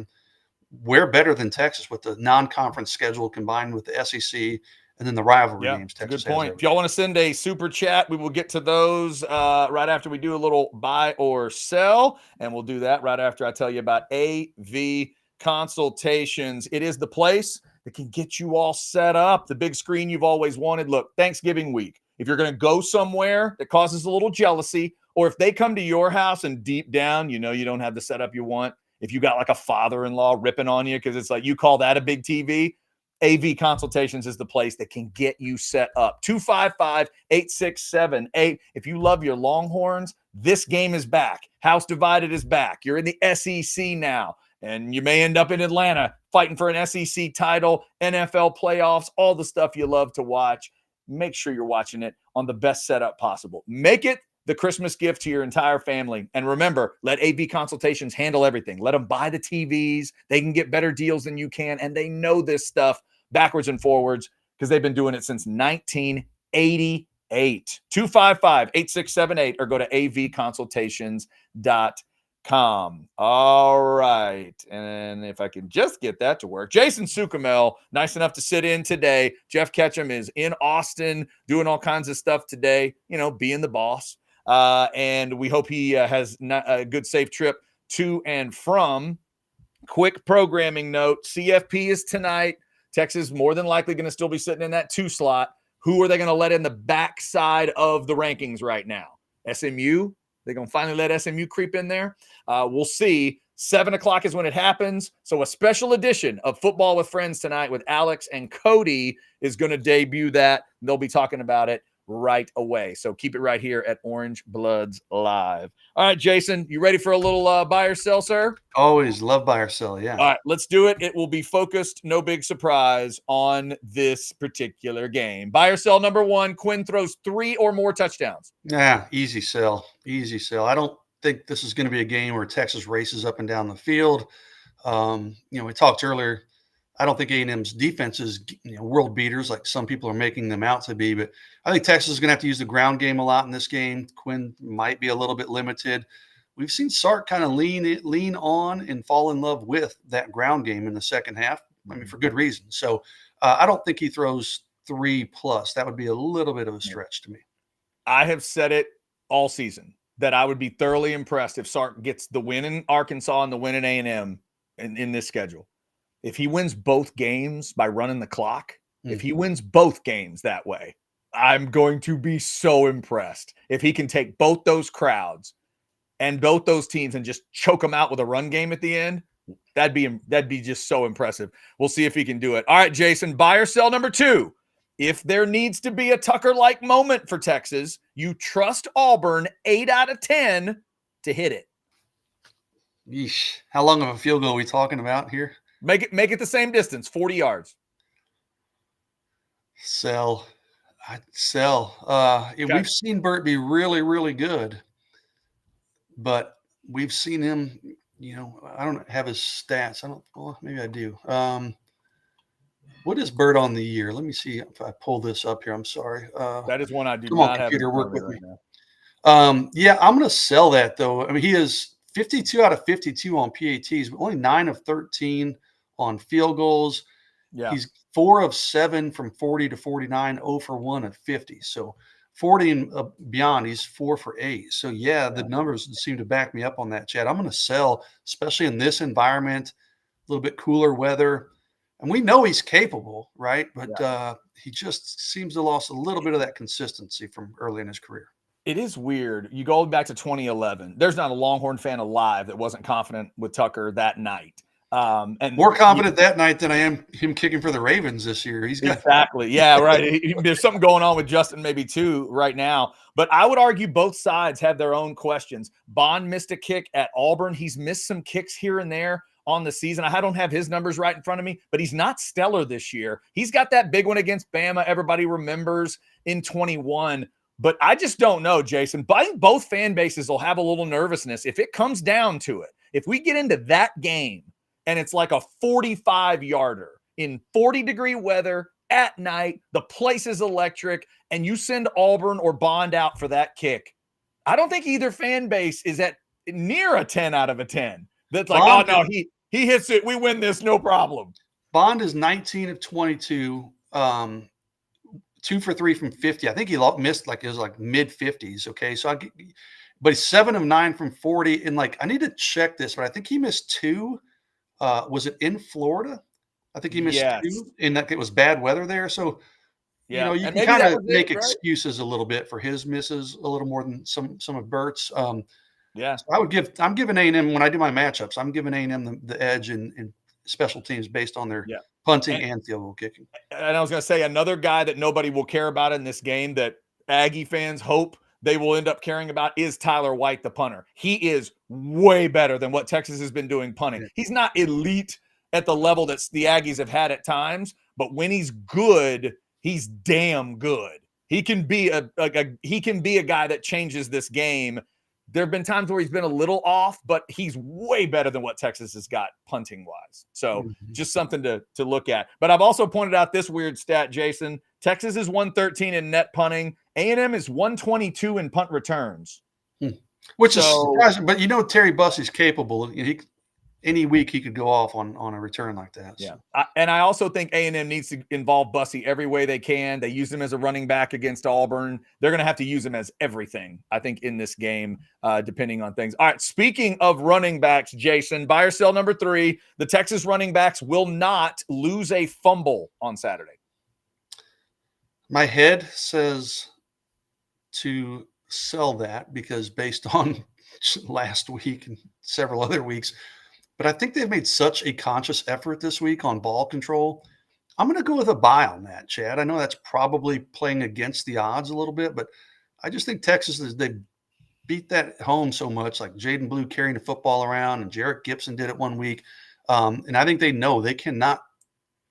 we're better than Texas with the non-conference schedule combined with the SEC and then the rivalry games. Texas good point. If y'all want to send a super chat, we will get to those right after we do a little buy or sell, and we'll do that right after I tell you about AV Consultations. It is the place that can get you all set up, the big screen you've always wanted. Look, Thanksgiving week, if you're going to go somewhere that causes a little jealousy, or if they come to your house and deep down, you don't have the setup you want, if you got like a father-in-law ripping on you because it's like you call that a big TV, AV Consultations is the place that can get you set up. 255-8678. If you love your Longhorns, this game is back. House Divided is back. You're in the SEC now, and you may end up in Atlanta fighting for an SEC title, NFL playoffs, all the stuff you love to watch. Make sure you're watching it on the best setup possible. Make it the Christmas gift to your entire family. And remember, let AV Consultations handle everything. Let them buy the TVs. They can get better deals than you can, and they know this stuff backwards and forwards because they've been doing it since 1988. 255-8678 or go to avconsultations.com. All right. And if I can just get that to work. Jason Sukamel, nice enough to sit in today. Jeff Ketchum is in Austin doing all kinds of stuff today, being the boss. And we hope he has a good, safe trip to and from. Quick programming note, CFP is tonight. Texas more than likely going to still be sitting in that 2 slot. Who are they going to let in the backside of the rankings right now? SMU? They're going to finally let SMU creep in there. We'll see. 7 o'clock is when it happens. So a special edition of Football with Friends tonight with Alex and Cody is going to debut that. They'll be talking about it right away. So keep it right here at Orange Bloods Live. All right, Jason, you ready for a little buy or sell, sir? Always love buy or sell, yeah. All right, let's do it. It will be focused, no big surprise, on this particular game. Buy or sell number 1, Quinn throws 3 or more touchdowns. Yeah, easy sell. Easy sell. I don't think this is going to be a game where Texas races up and down the field. We talked earlier, I don't think A&M's defense is world beaters like some people are making them out to be, but I think Texas is going to have to use the ground game a lot in this game. Quinn might be a little bit limited we've seen Sark kind of lean on and fall in love with that ground game in the second half. I mean, for good reason. So I don't think he throws 3+. That would be a little bit of a stretch to me. I have said it all season that I would be thoroughly impressed if Sark gets the win in Arkansas and the win in A&M in this schedule. If he wins both games by running the clock, if he wins both games that way, I'm going to be so impressed. If he can take both those crowds and both those teams and just choke them out with a run game at the end, that'd be just so impressive. We'll see if he can do it. All right, Jason, buy or sell number 2. If there needs to be a Tucker-like moment for Texas, you trust Auburn 8 out of 10 to hit it. Yeesh. How long of a field goal are we talking about here? Make it the same distance, 40 yards. Sell. I'd sell. We've seen Burt be really, really good, but we've seen him, I don't have his stats. Maybe I do. What is Burt on the year? Let me see if I pull this up here. I'm sorry. That is one I do come not on, have. computer, work with me. I'm going to sell that, though. I mean, he is 52 out of 52 on PATs, but only 9 of 13 on field goals. Yeah. He's 4 of 7 from 40 to 49, 0 for 1 at 50. So 40 and beyond, he's 4 for 8. So, the numbers seem to back me up on that, Chad. I'm going to sell, especially in this environment, a little bit cooler weather. And we know he's capable, right? But he just seems to have lost a little bit of that consistency from early in his career. It is weird. You go back to 2011. There's not a Longhorn fan alive that wasn't confident with Tucker that night. And more confident that night than I am him kicking for the Ravens this year. He's got exactly. Yeah, right. There's something going on with Justin maybe too right now. But I would argue both sides have their own questions. Bond missed a kick at Auburn. He's missed some kicks here and there on the season. I don't have his numbers right in front of me, but he's not stellar this year. He's got that big one against Bama. Everybody remembers in 21. But I just don't know, Jason. I think both fan bases will have a little nervousness if it comes down to it. If we get into that game and it's like a 45-yarder in 40-degree weather at night, the place is electric, and you send Auburn or Bond out for that kick, I don't think either fan base is at near a 10 out of a 10. That's like, Bond, oh, no, he hits it. We win this, no problem. Bond is 19 of 22, 2 for 3 from 50. I think he missed it was mid 50s. Okay. But he's 7 of 9 from 40. And I need to check this, but I think he missed 2. Was it in Florida? I think he missed 2 and it was bad weather there. So, you can kind of make excuses a little bit for his misses a little more than some of Burt's. So I'm giving A&M when I do my matchups, I'm giving A&M the edge in special teams based on their punting and field goal kicking. And I was going to say another guy that nobody will care about in this game that Aggie fans hope they will end up caring about is Tyler White, the punter. He is way better than what Texas has been doing punting. Yeah. He's not elite at the level that the Aggies have had at times, but when he's good, he's damn good. He can be a guy that changes this game. There have been times where he's been a little off, but he's way better than what Texas has got punting-wise. So just something to look at. But I've also pointed out this weird stat, Jason. Texas is 113 in net punting. A&M is 122 in punt returns. Which is surprising. But Terry Bussey's capable. Any week he could go off on a return like that. So. Yeah, and I also think A&M needs to involve Bussey every way they can. They use him as a running back against Auburn. They're going to have to use him as everything, I think, in this game, depending on things. All right, speaking of running backs, Jason, buy or sell number 3, the Texas running backs will not lose a fumble on Saturday. My head says to sell that because based on last week and several other weeks, but I think they've made such a conscious effort this week on ball control. I'm going to go with a buy on that, Chad. I know that's probably playing against the odds a little bit, but I just think Texas, they beat that home so much, like Jaden Blue carrying the football around, and Jarrett Gibson did it one week. And I think they know they cannot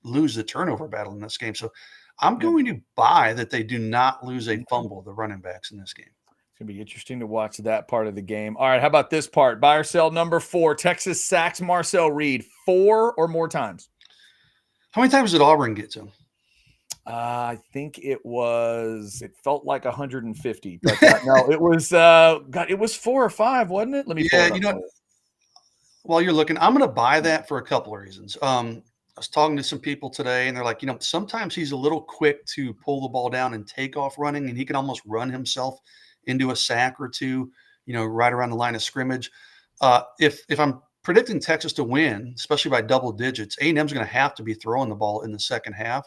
lose the turnover battle in this game. So I'm going to buy that they do not lose a fumble, the running backs in this game. It's going to be interesting to watch that part of the game. All right, how about this part? Buy or sell number 4. Texas sacks Marcel Reed 4 or more times. How many times did Auburn get to him? I think it felt like 150, but no, it was, God, it was 4 or 5, wasn't it? Let me pull Yeah, it up. you know, while you're looking, I'm going to buy that for a couple of reasons. I was talking to some people today, and they're like, sometimes he's a little quick to pull the ball down and take off running, and he can almost run himself into a sack or two, right around the line of scrimmage. If I'm predicting Texas to win, especially by double digits, A&M's going to have to be throwing the ball in the second half.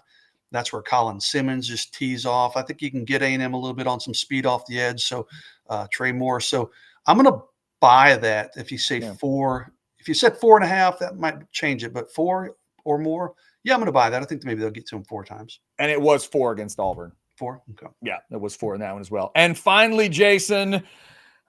That's where Colin Simmons just tees off. I think you can get A&M a little bit on some speed off the edge. So Trey Moore. So I'm going to buy that. If you say 4, if you said 4.5, that might change it, but 4 or more, yeah, I'm going to buy that. I think maybe they'll get to him 4 times. And it was 4 against Auburn. 4? Okay. Yeah, it was 4 in that one as well. And finally, Jason,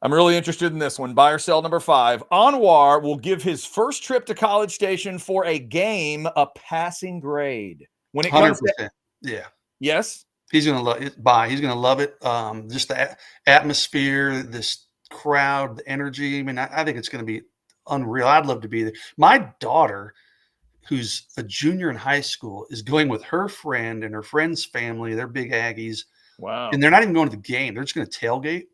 I'm really interested in this one. Buy or sell number 5. Anwar will give his first trip to College Station for a game a passing grade. When it comes 100%. to Yeah. Yes. He's going to love it. He's going to love it. Just the atmosphere, this crowd, the energy. I mean, I think it's going to be unreal. I'd love to be there. My daughter, who's a junior in high school, is going with her friend and her friend's family. They're big Aggies. Wow. And they're not even going to the game. They're just going to tailgate.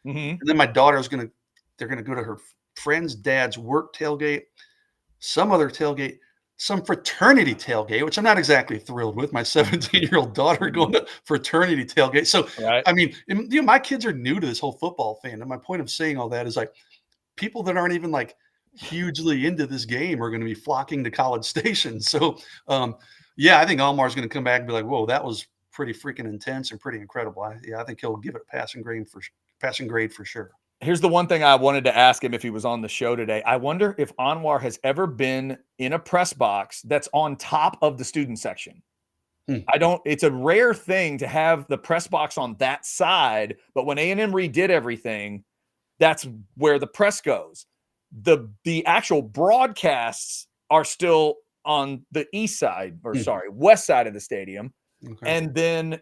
Mm-hmm. And then my daughter's they're going to go to her friend's dad's work tailgate, some other tailgate, some fraternity tailgate, which I'm not exactly thrilled with. My 17-year-old daughter going to fraternity tailgate. So, Right. I mean, my kids are new to this whole football thing. And my point of saying all that is like people that aren't even like hugely into this game are going to be flocking to College Station. So, yeah, I think Almar's going to come back and be like, whoa, that was pretty freaking intense and pretty incredible. I think he'll give it a passing grade for sure. Here's the one thing I wanted to ask him if he was on the show today. I wonder if Anwar has ever been in a press box that's on top of the student section. It's a rare thing to have the press box on that side, but when A&M redid everything, that's where the press goes. The actual broadcasts are still on the east side, west side of the stadium. Okay. And then,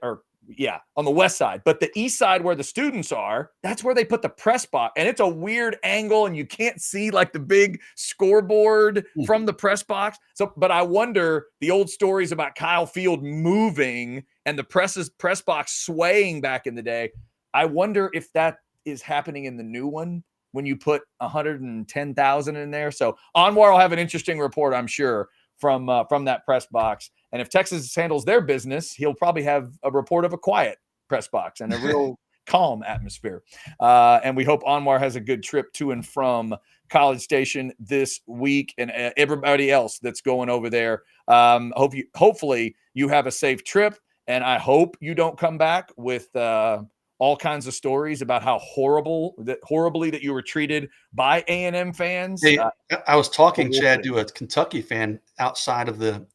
on the west side, but the east side where the students are, that's where they put the press box. And it's a weird angle and you can't see like the big scoreboard from the press box. So, but I wonder the old stories about Kyle Field moving and the press box swaying back in the day. I wonder if that is happening in the new one when you put 110,000 in there. So Anwar will have an interesting report, I'm sure, from that press box. And if Texas handles their business, he'll probably have a report of a quiet press box and a real calm atmosphere. And we hope Anwar has a good trip to and from College Station this week, and everybody else that's going over there. Hopefully you have a safe trip, and I hope you don't come back with all kinds of stories about how horribly that you were treated by A&M fans. Hey, I was talking, Chad, to a Kentucky fan outside of the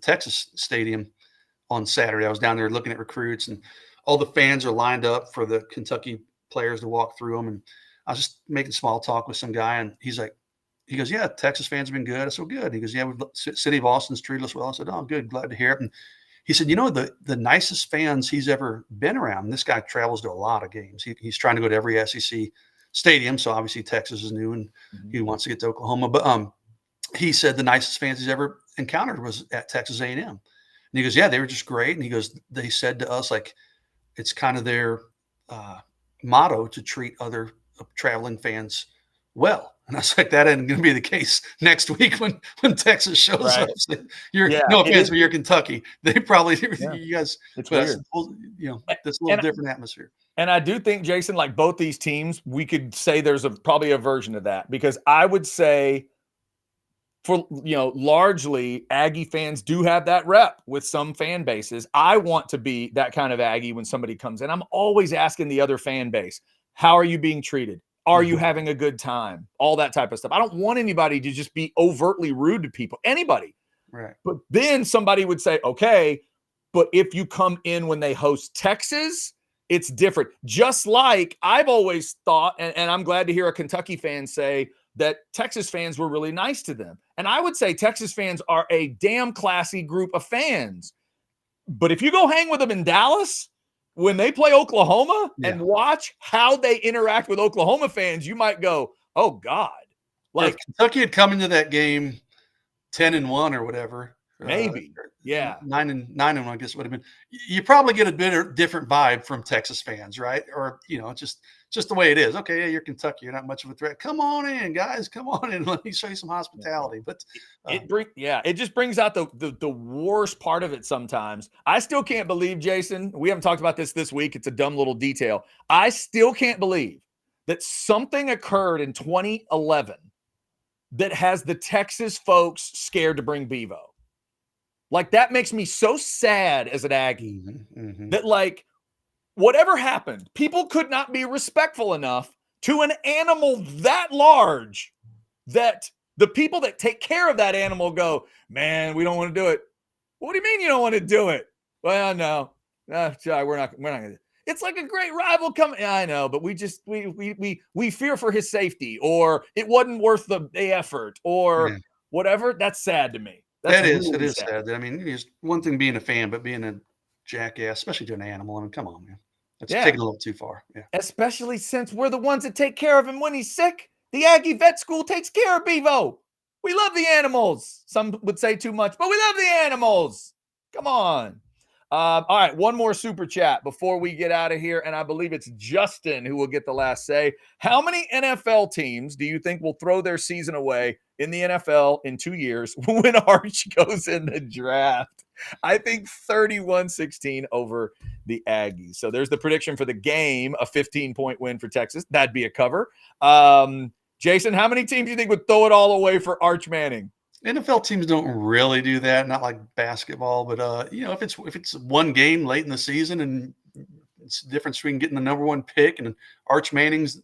Texas stadium on Saturday. I was down there looking at recruits, and all the fans are lined up for the Kentucky players to walk through them. And I was just making small talk with some guy, and he goes, yeah, Texas fans have been good. I said, good. He goes, yeah, City of Austin's treated us well. I said, oh, good. Glad to hear it. And he said, the nicest fans he's ever been around. This guy travels to a lot of games. He's trying to go to every SEC stadium. So obviously Texas is new and he wants to get to Oklahoma. But he said the nicest fans he's ever encountered was at Texas A&M. And he goes, yeah, they were just great. And he goes, they said to us, like, it's kind of their motto to treat other traveling fans well. And I was like, that ain't going to be the case next week when Texas shows up. So no offense, but you're Kentucky. They probably, you guys, it's weird. This little different atmosphere. And I do think, Jason, like both these teams, we could say there's probably a version of that, because I would say for, largely Aggie fans do have that rep with some fan bases. I want to be that kind of Aggie when somebody comes in. I'm always asking the other fan base, how are you being treated? Are you having a good time? All that type of stuff. I don't want anybody to just be overtly rude to people. Anybody. Right. But then somebody would say, okay, but if you come in when they host Texas, it's different. Just like I've always thought, and I'm glad to hear a Kentucky fan say that Texas fans were really nice to them. And I would say Texas fans are a damn classy group of fans. But if you go hang with them in Dallas, when they play Oklahoma and watch how they interact with Oklahoma fans, you might go, oh God. Like if Kentucky had come into that game 10-1 or whatever, Maybe. Yeah. 9-1, I guess would have been. You probably get a bit different vibe from Texas fans, right? Or just the way it is. Okay, yeah, you're Kentucky, you're not much of a threat. Come on in, guys. Come on in. Let me show you some hospitality. But it just brings out the worst part of it sometimes. I still can't believe, Jason, we haven't talked about this week. It's a dumb little detail. I still can't believe that something occurred in 2011 that has the Texas folks scared to bring Bevo. Like, that makes me so sad as an Aggie that, like, whatever happened, people could not be respectful enough to an animal that large that the people that take care of that animal go, man, we don't want to do it. What do you mean you don't want to do it? Well, no, we're not going to. It's like a great rival coming. I know, but we fear for his safety, or it wasn't worth the effort, or whatever. That's sad to me. It is sad. I mean, it's one thing being a fan, but being a jackass, especially to an animal, I mean, come on, man. That's taking a little too far. Yeah. Especially since we're the ones that take care of him when he's sick. The Aggie Vet School takes care of Bevo. We love the animals. Some would say too much, but we love the animals. Come on. All right, one more super chat before we get out of here, and I believe it's Justin who will get the last say. How many NFL teams do you think will throw their season away in the NFL in 2 years when Arch goes in the draft? I think 31-16 over the Aggies. So there's the prediction for the game, a 15-point win for Texas. That'd be a cover. Jason, how many teams do you think would throw it all away for Arch Manning? NFL teams don't really do that, not like basketball, but if it's one game late in the season and it's the difference between getting the number one pick and Arch Manning's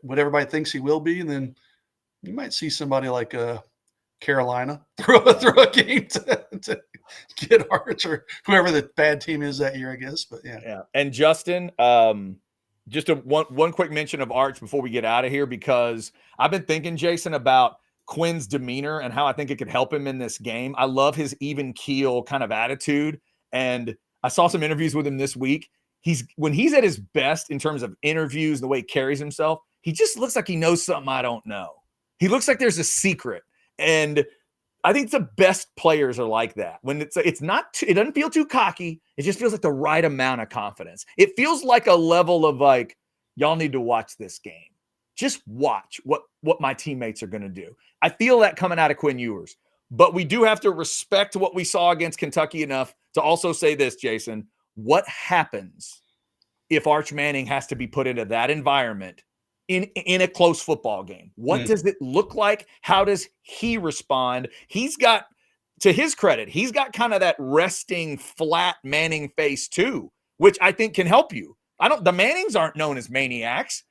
what everybody thinks he will be, and then you might see somebody like Carolina throw a game to get Arch or whoever the bad team is that year, I guess. But yeah. And Justin, just one quick mention of Arch before we get out of here, because I've been thinking, Jason, about Quinn's demeanor and how I think it could help him in this game. I love his even keel kind of attitude. And I saw some interviews with him this week. When he's at his best in terms of interviews, the way he carries himself, he just looks like he knows something I don't know. He looks like there's a secret. And I think the best players are like that. When it doesn't feel too cocky. It just feels like the right amount of confidence. It feels like a level of like, y'all need to watch this game. Just watch what my teammates are going to do. I feel that coming out of Quinn Ewers. But we do have to respect what we saw against Kentucky enough to also say this, Jason. What happens if Arch Manning has to be put into that environment in a close football game? What does it look like? How does he respond? He's got, to his credit, he's got kind of that resting, flat Manning face too, which I think can help you. The Mannings aren't known as maniacs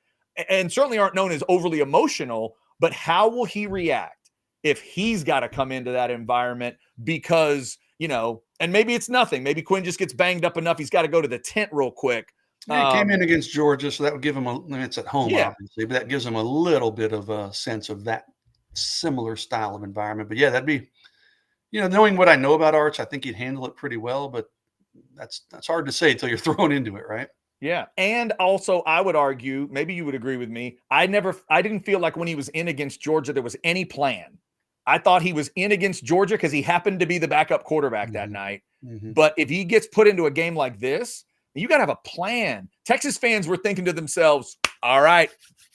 and certainly aren't known as overly emotional, but how will he react if he's got to come into that environment? Because, and maybe it's nothing. Maybe Quinn just gets banged up enough. He's got to go to the tent real quick. Yeah, he came in against Georgia, so that would give him it's at home, obviously, but that gives him a little bit of a sense of that similar style of environment. But yeah, that'd be, knowing what I know about Arch, I think he'd handle it pretty well, but that's hard to say until you're thrown into it, right? Yeah. And also, I would argue, maybe you would agree with me, I didn't feel like when he was in against Georgia, there was any plan. I thought he was in against Georgia because he happened to be the backup quarterback that night. But if he gets put into a game like this, you got to have a plan. Texas fans were thinking to themselves, all right,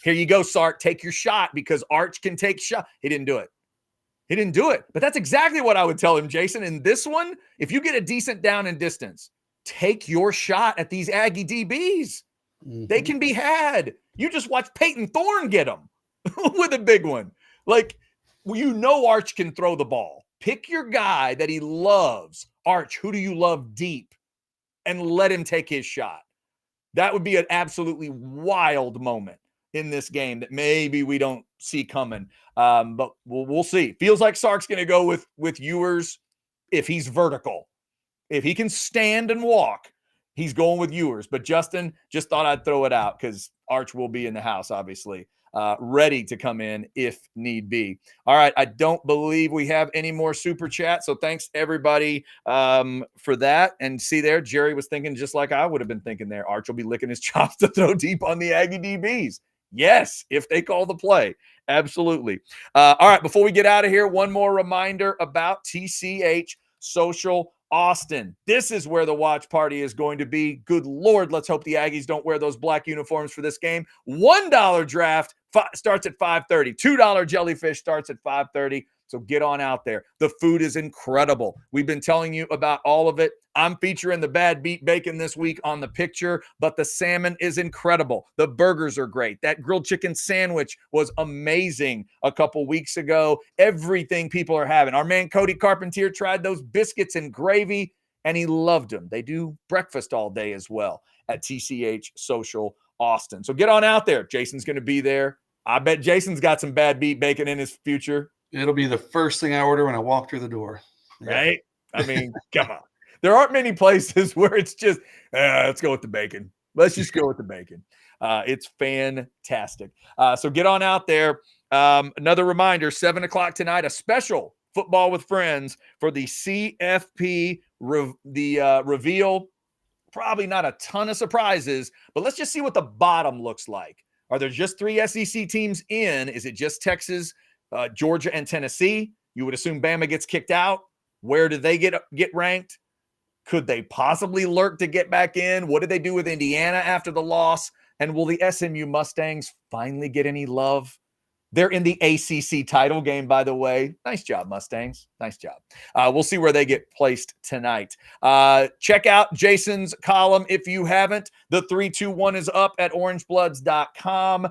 here you go, Sark, take your shot because Arch can take shot. He didn't do it. But that's exactly what I would tell him, Jason. In this one, if you get a decent down and distance, take your shot at these Aggie DBs. They can be had. You just watch Peyton Thorne get them with a big one. Like, Arch can throw the ball. Pick your guy that he loves. Arch, who do you love deep? And let him take his shot. That would be an absolutely wild moment in this game that maybe we don't see coming. But we'll see. Feels like Sark's going to go with Ewers if he's vertical. If he can stand and walk, he's going with Ewers. But Justin, just thought I'd throw it out because Arch will be in the house, obviously, ready to come in if need be. All right, I don't believe we have any more super chat, so thanks everybody for that. And see there, Jerry was thinking just like I would have been thinking there. Arch will be licking his chops to throw deep on the Aggie DBs. Yes, if they call the play. Absolutely. All right, before we get out of here, one more reminder about TCH Social Austin. This is where the watch party is going to be. Good Lord, let's hope the Aggies don't wear those black uniforms for this game. $1 draft starts at 5:30. $2 jellyfish starts at 5:30. So get on out there. The food is incredible. We've been telling you about all of it. I'm featuring the bad beat bacon this week on the picture, but the salmon is incredible. The burgers are great. That grilled chicken sandwich was amazing a couple weeks ago. Everything people are having. Our man Cody Carpentier tried those biscuits and gravy, and he loved them. They do breakfast all day as well at TCH Social Austin. So get on out there. Jason's going to be there. I bet Jason's got some bad beat bacon in his future. It'll be the first thing I order when I walk through the door. Right? I mean, come on. There aren't many places where it's just, let's go with the bacon. Let's just go with the bacon. It's fantastic. So get on out there. Another reminder, 7 o'clock tonight, a special Football with Friends for the CFP reveal. Probably not a ton of surprises, but let's just see what the bottom looks like. Are there just 3 SEC teams in? Is it just Texas, Georgia, and Tennessee? You would assume Bama gets kicked out. Where do they get ranked? Could they possibly lurk to get back in? What did they do with Indiana after the loss? And will the SMU Mustangs finally get any love? They're in the ACC title game, by the way. Nice job, Mustangs. Nice job. We'll see where they get placed tonight. Check out Jason's column if you haven't. The 3-2-1 is up at orangebloods.com.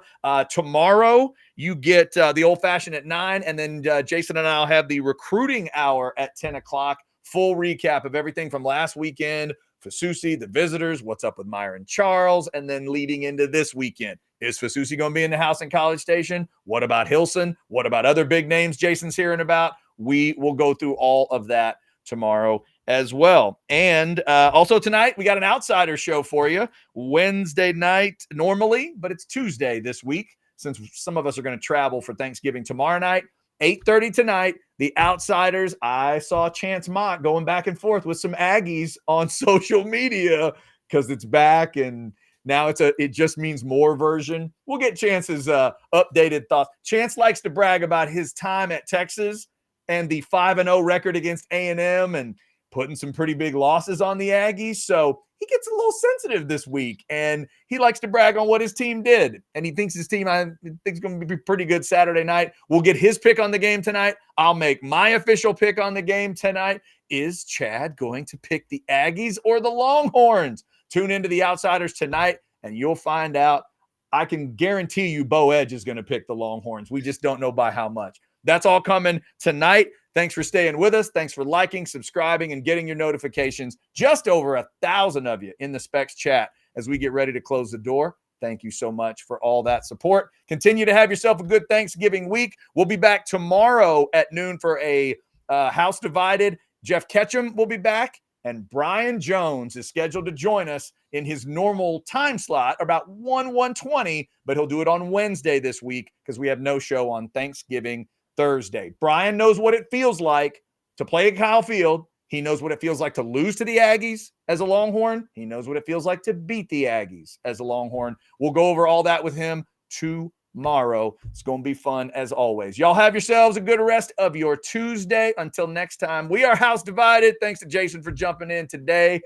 Tomorrow, you get the old-fashioned at 9, and then Jason and I will have the recruiting hour at 10 o'clock. Full recap of everything from last weekend, Fasusi, the visitors, what's up with Myron Charles, and then leading into this weekend. Is Fasusi going to be in the house in College Station? What about Hilson? What about other big names Jason's hearing about? We will go through all of that tomorrow as well. And also tonight, we got an Outsider show for you. Wednesday night normally, but it's Tuesday this week since some of us are going to travel for Thanksgiving tomorrow night. 8:30 tonight, the Outsiders. I saw Chance Mott going back and forth with some Aggies on social media because it's back and now it just means more version. We'll get Chance's updated thoughts. Chance likes to brag about his time at Texas and the 5-0 record against A&M and putting some pretty big losses on the Aggies. So he gets a little sensitive this week, and he likes to brag on what his team did. And he thinks his team, I think, is going to be pretty good Saturday night. We'll get his pick on the game tonight. I'll make my official pick on the game tonight. Is Chad going to pick the Aggies or the Longhorns? Tune into the Outsiders tonight, and you'll find out. I can guarantee you Bo Edge is going to pick the Longhorns. We just don't know by how much. That's all coming tonight. Thanks for staying with us. Thanks for liking, subscribing, and getting your notifications. Just over 1,000 of you in the Specs chat as we get ready to close the door. Thank you so much for all that support. Continue to have yourself a good Thanksgiving week. We'll be back tomorrow at noon for a House Divided. Jeff Ketchum will be back, and Brian Jones is scheduled to join us in his normal time slot, about 1:20, but he'll do it on Wednesday this week because we have no show on Thanksgiving Thursday. Brian knows what it feels like to play at Kyle Field. He knows what it feels like to lose to the Aggies as a Longhorn. He knows what it feels like to beat the Aggies as a Longhorn. We'll go over all that with him tomorrow. It's going to be fun as always. Y'all have yourselves a good rest of your Tuesday. Until next time, we are House Divided. Thanks to Jason for jumping in today.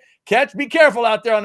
Be careful out there on the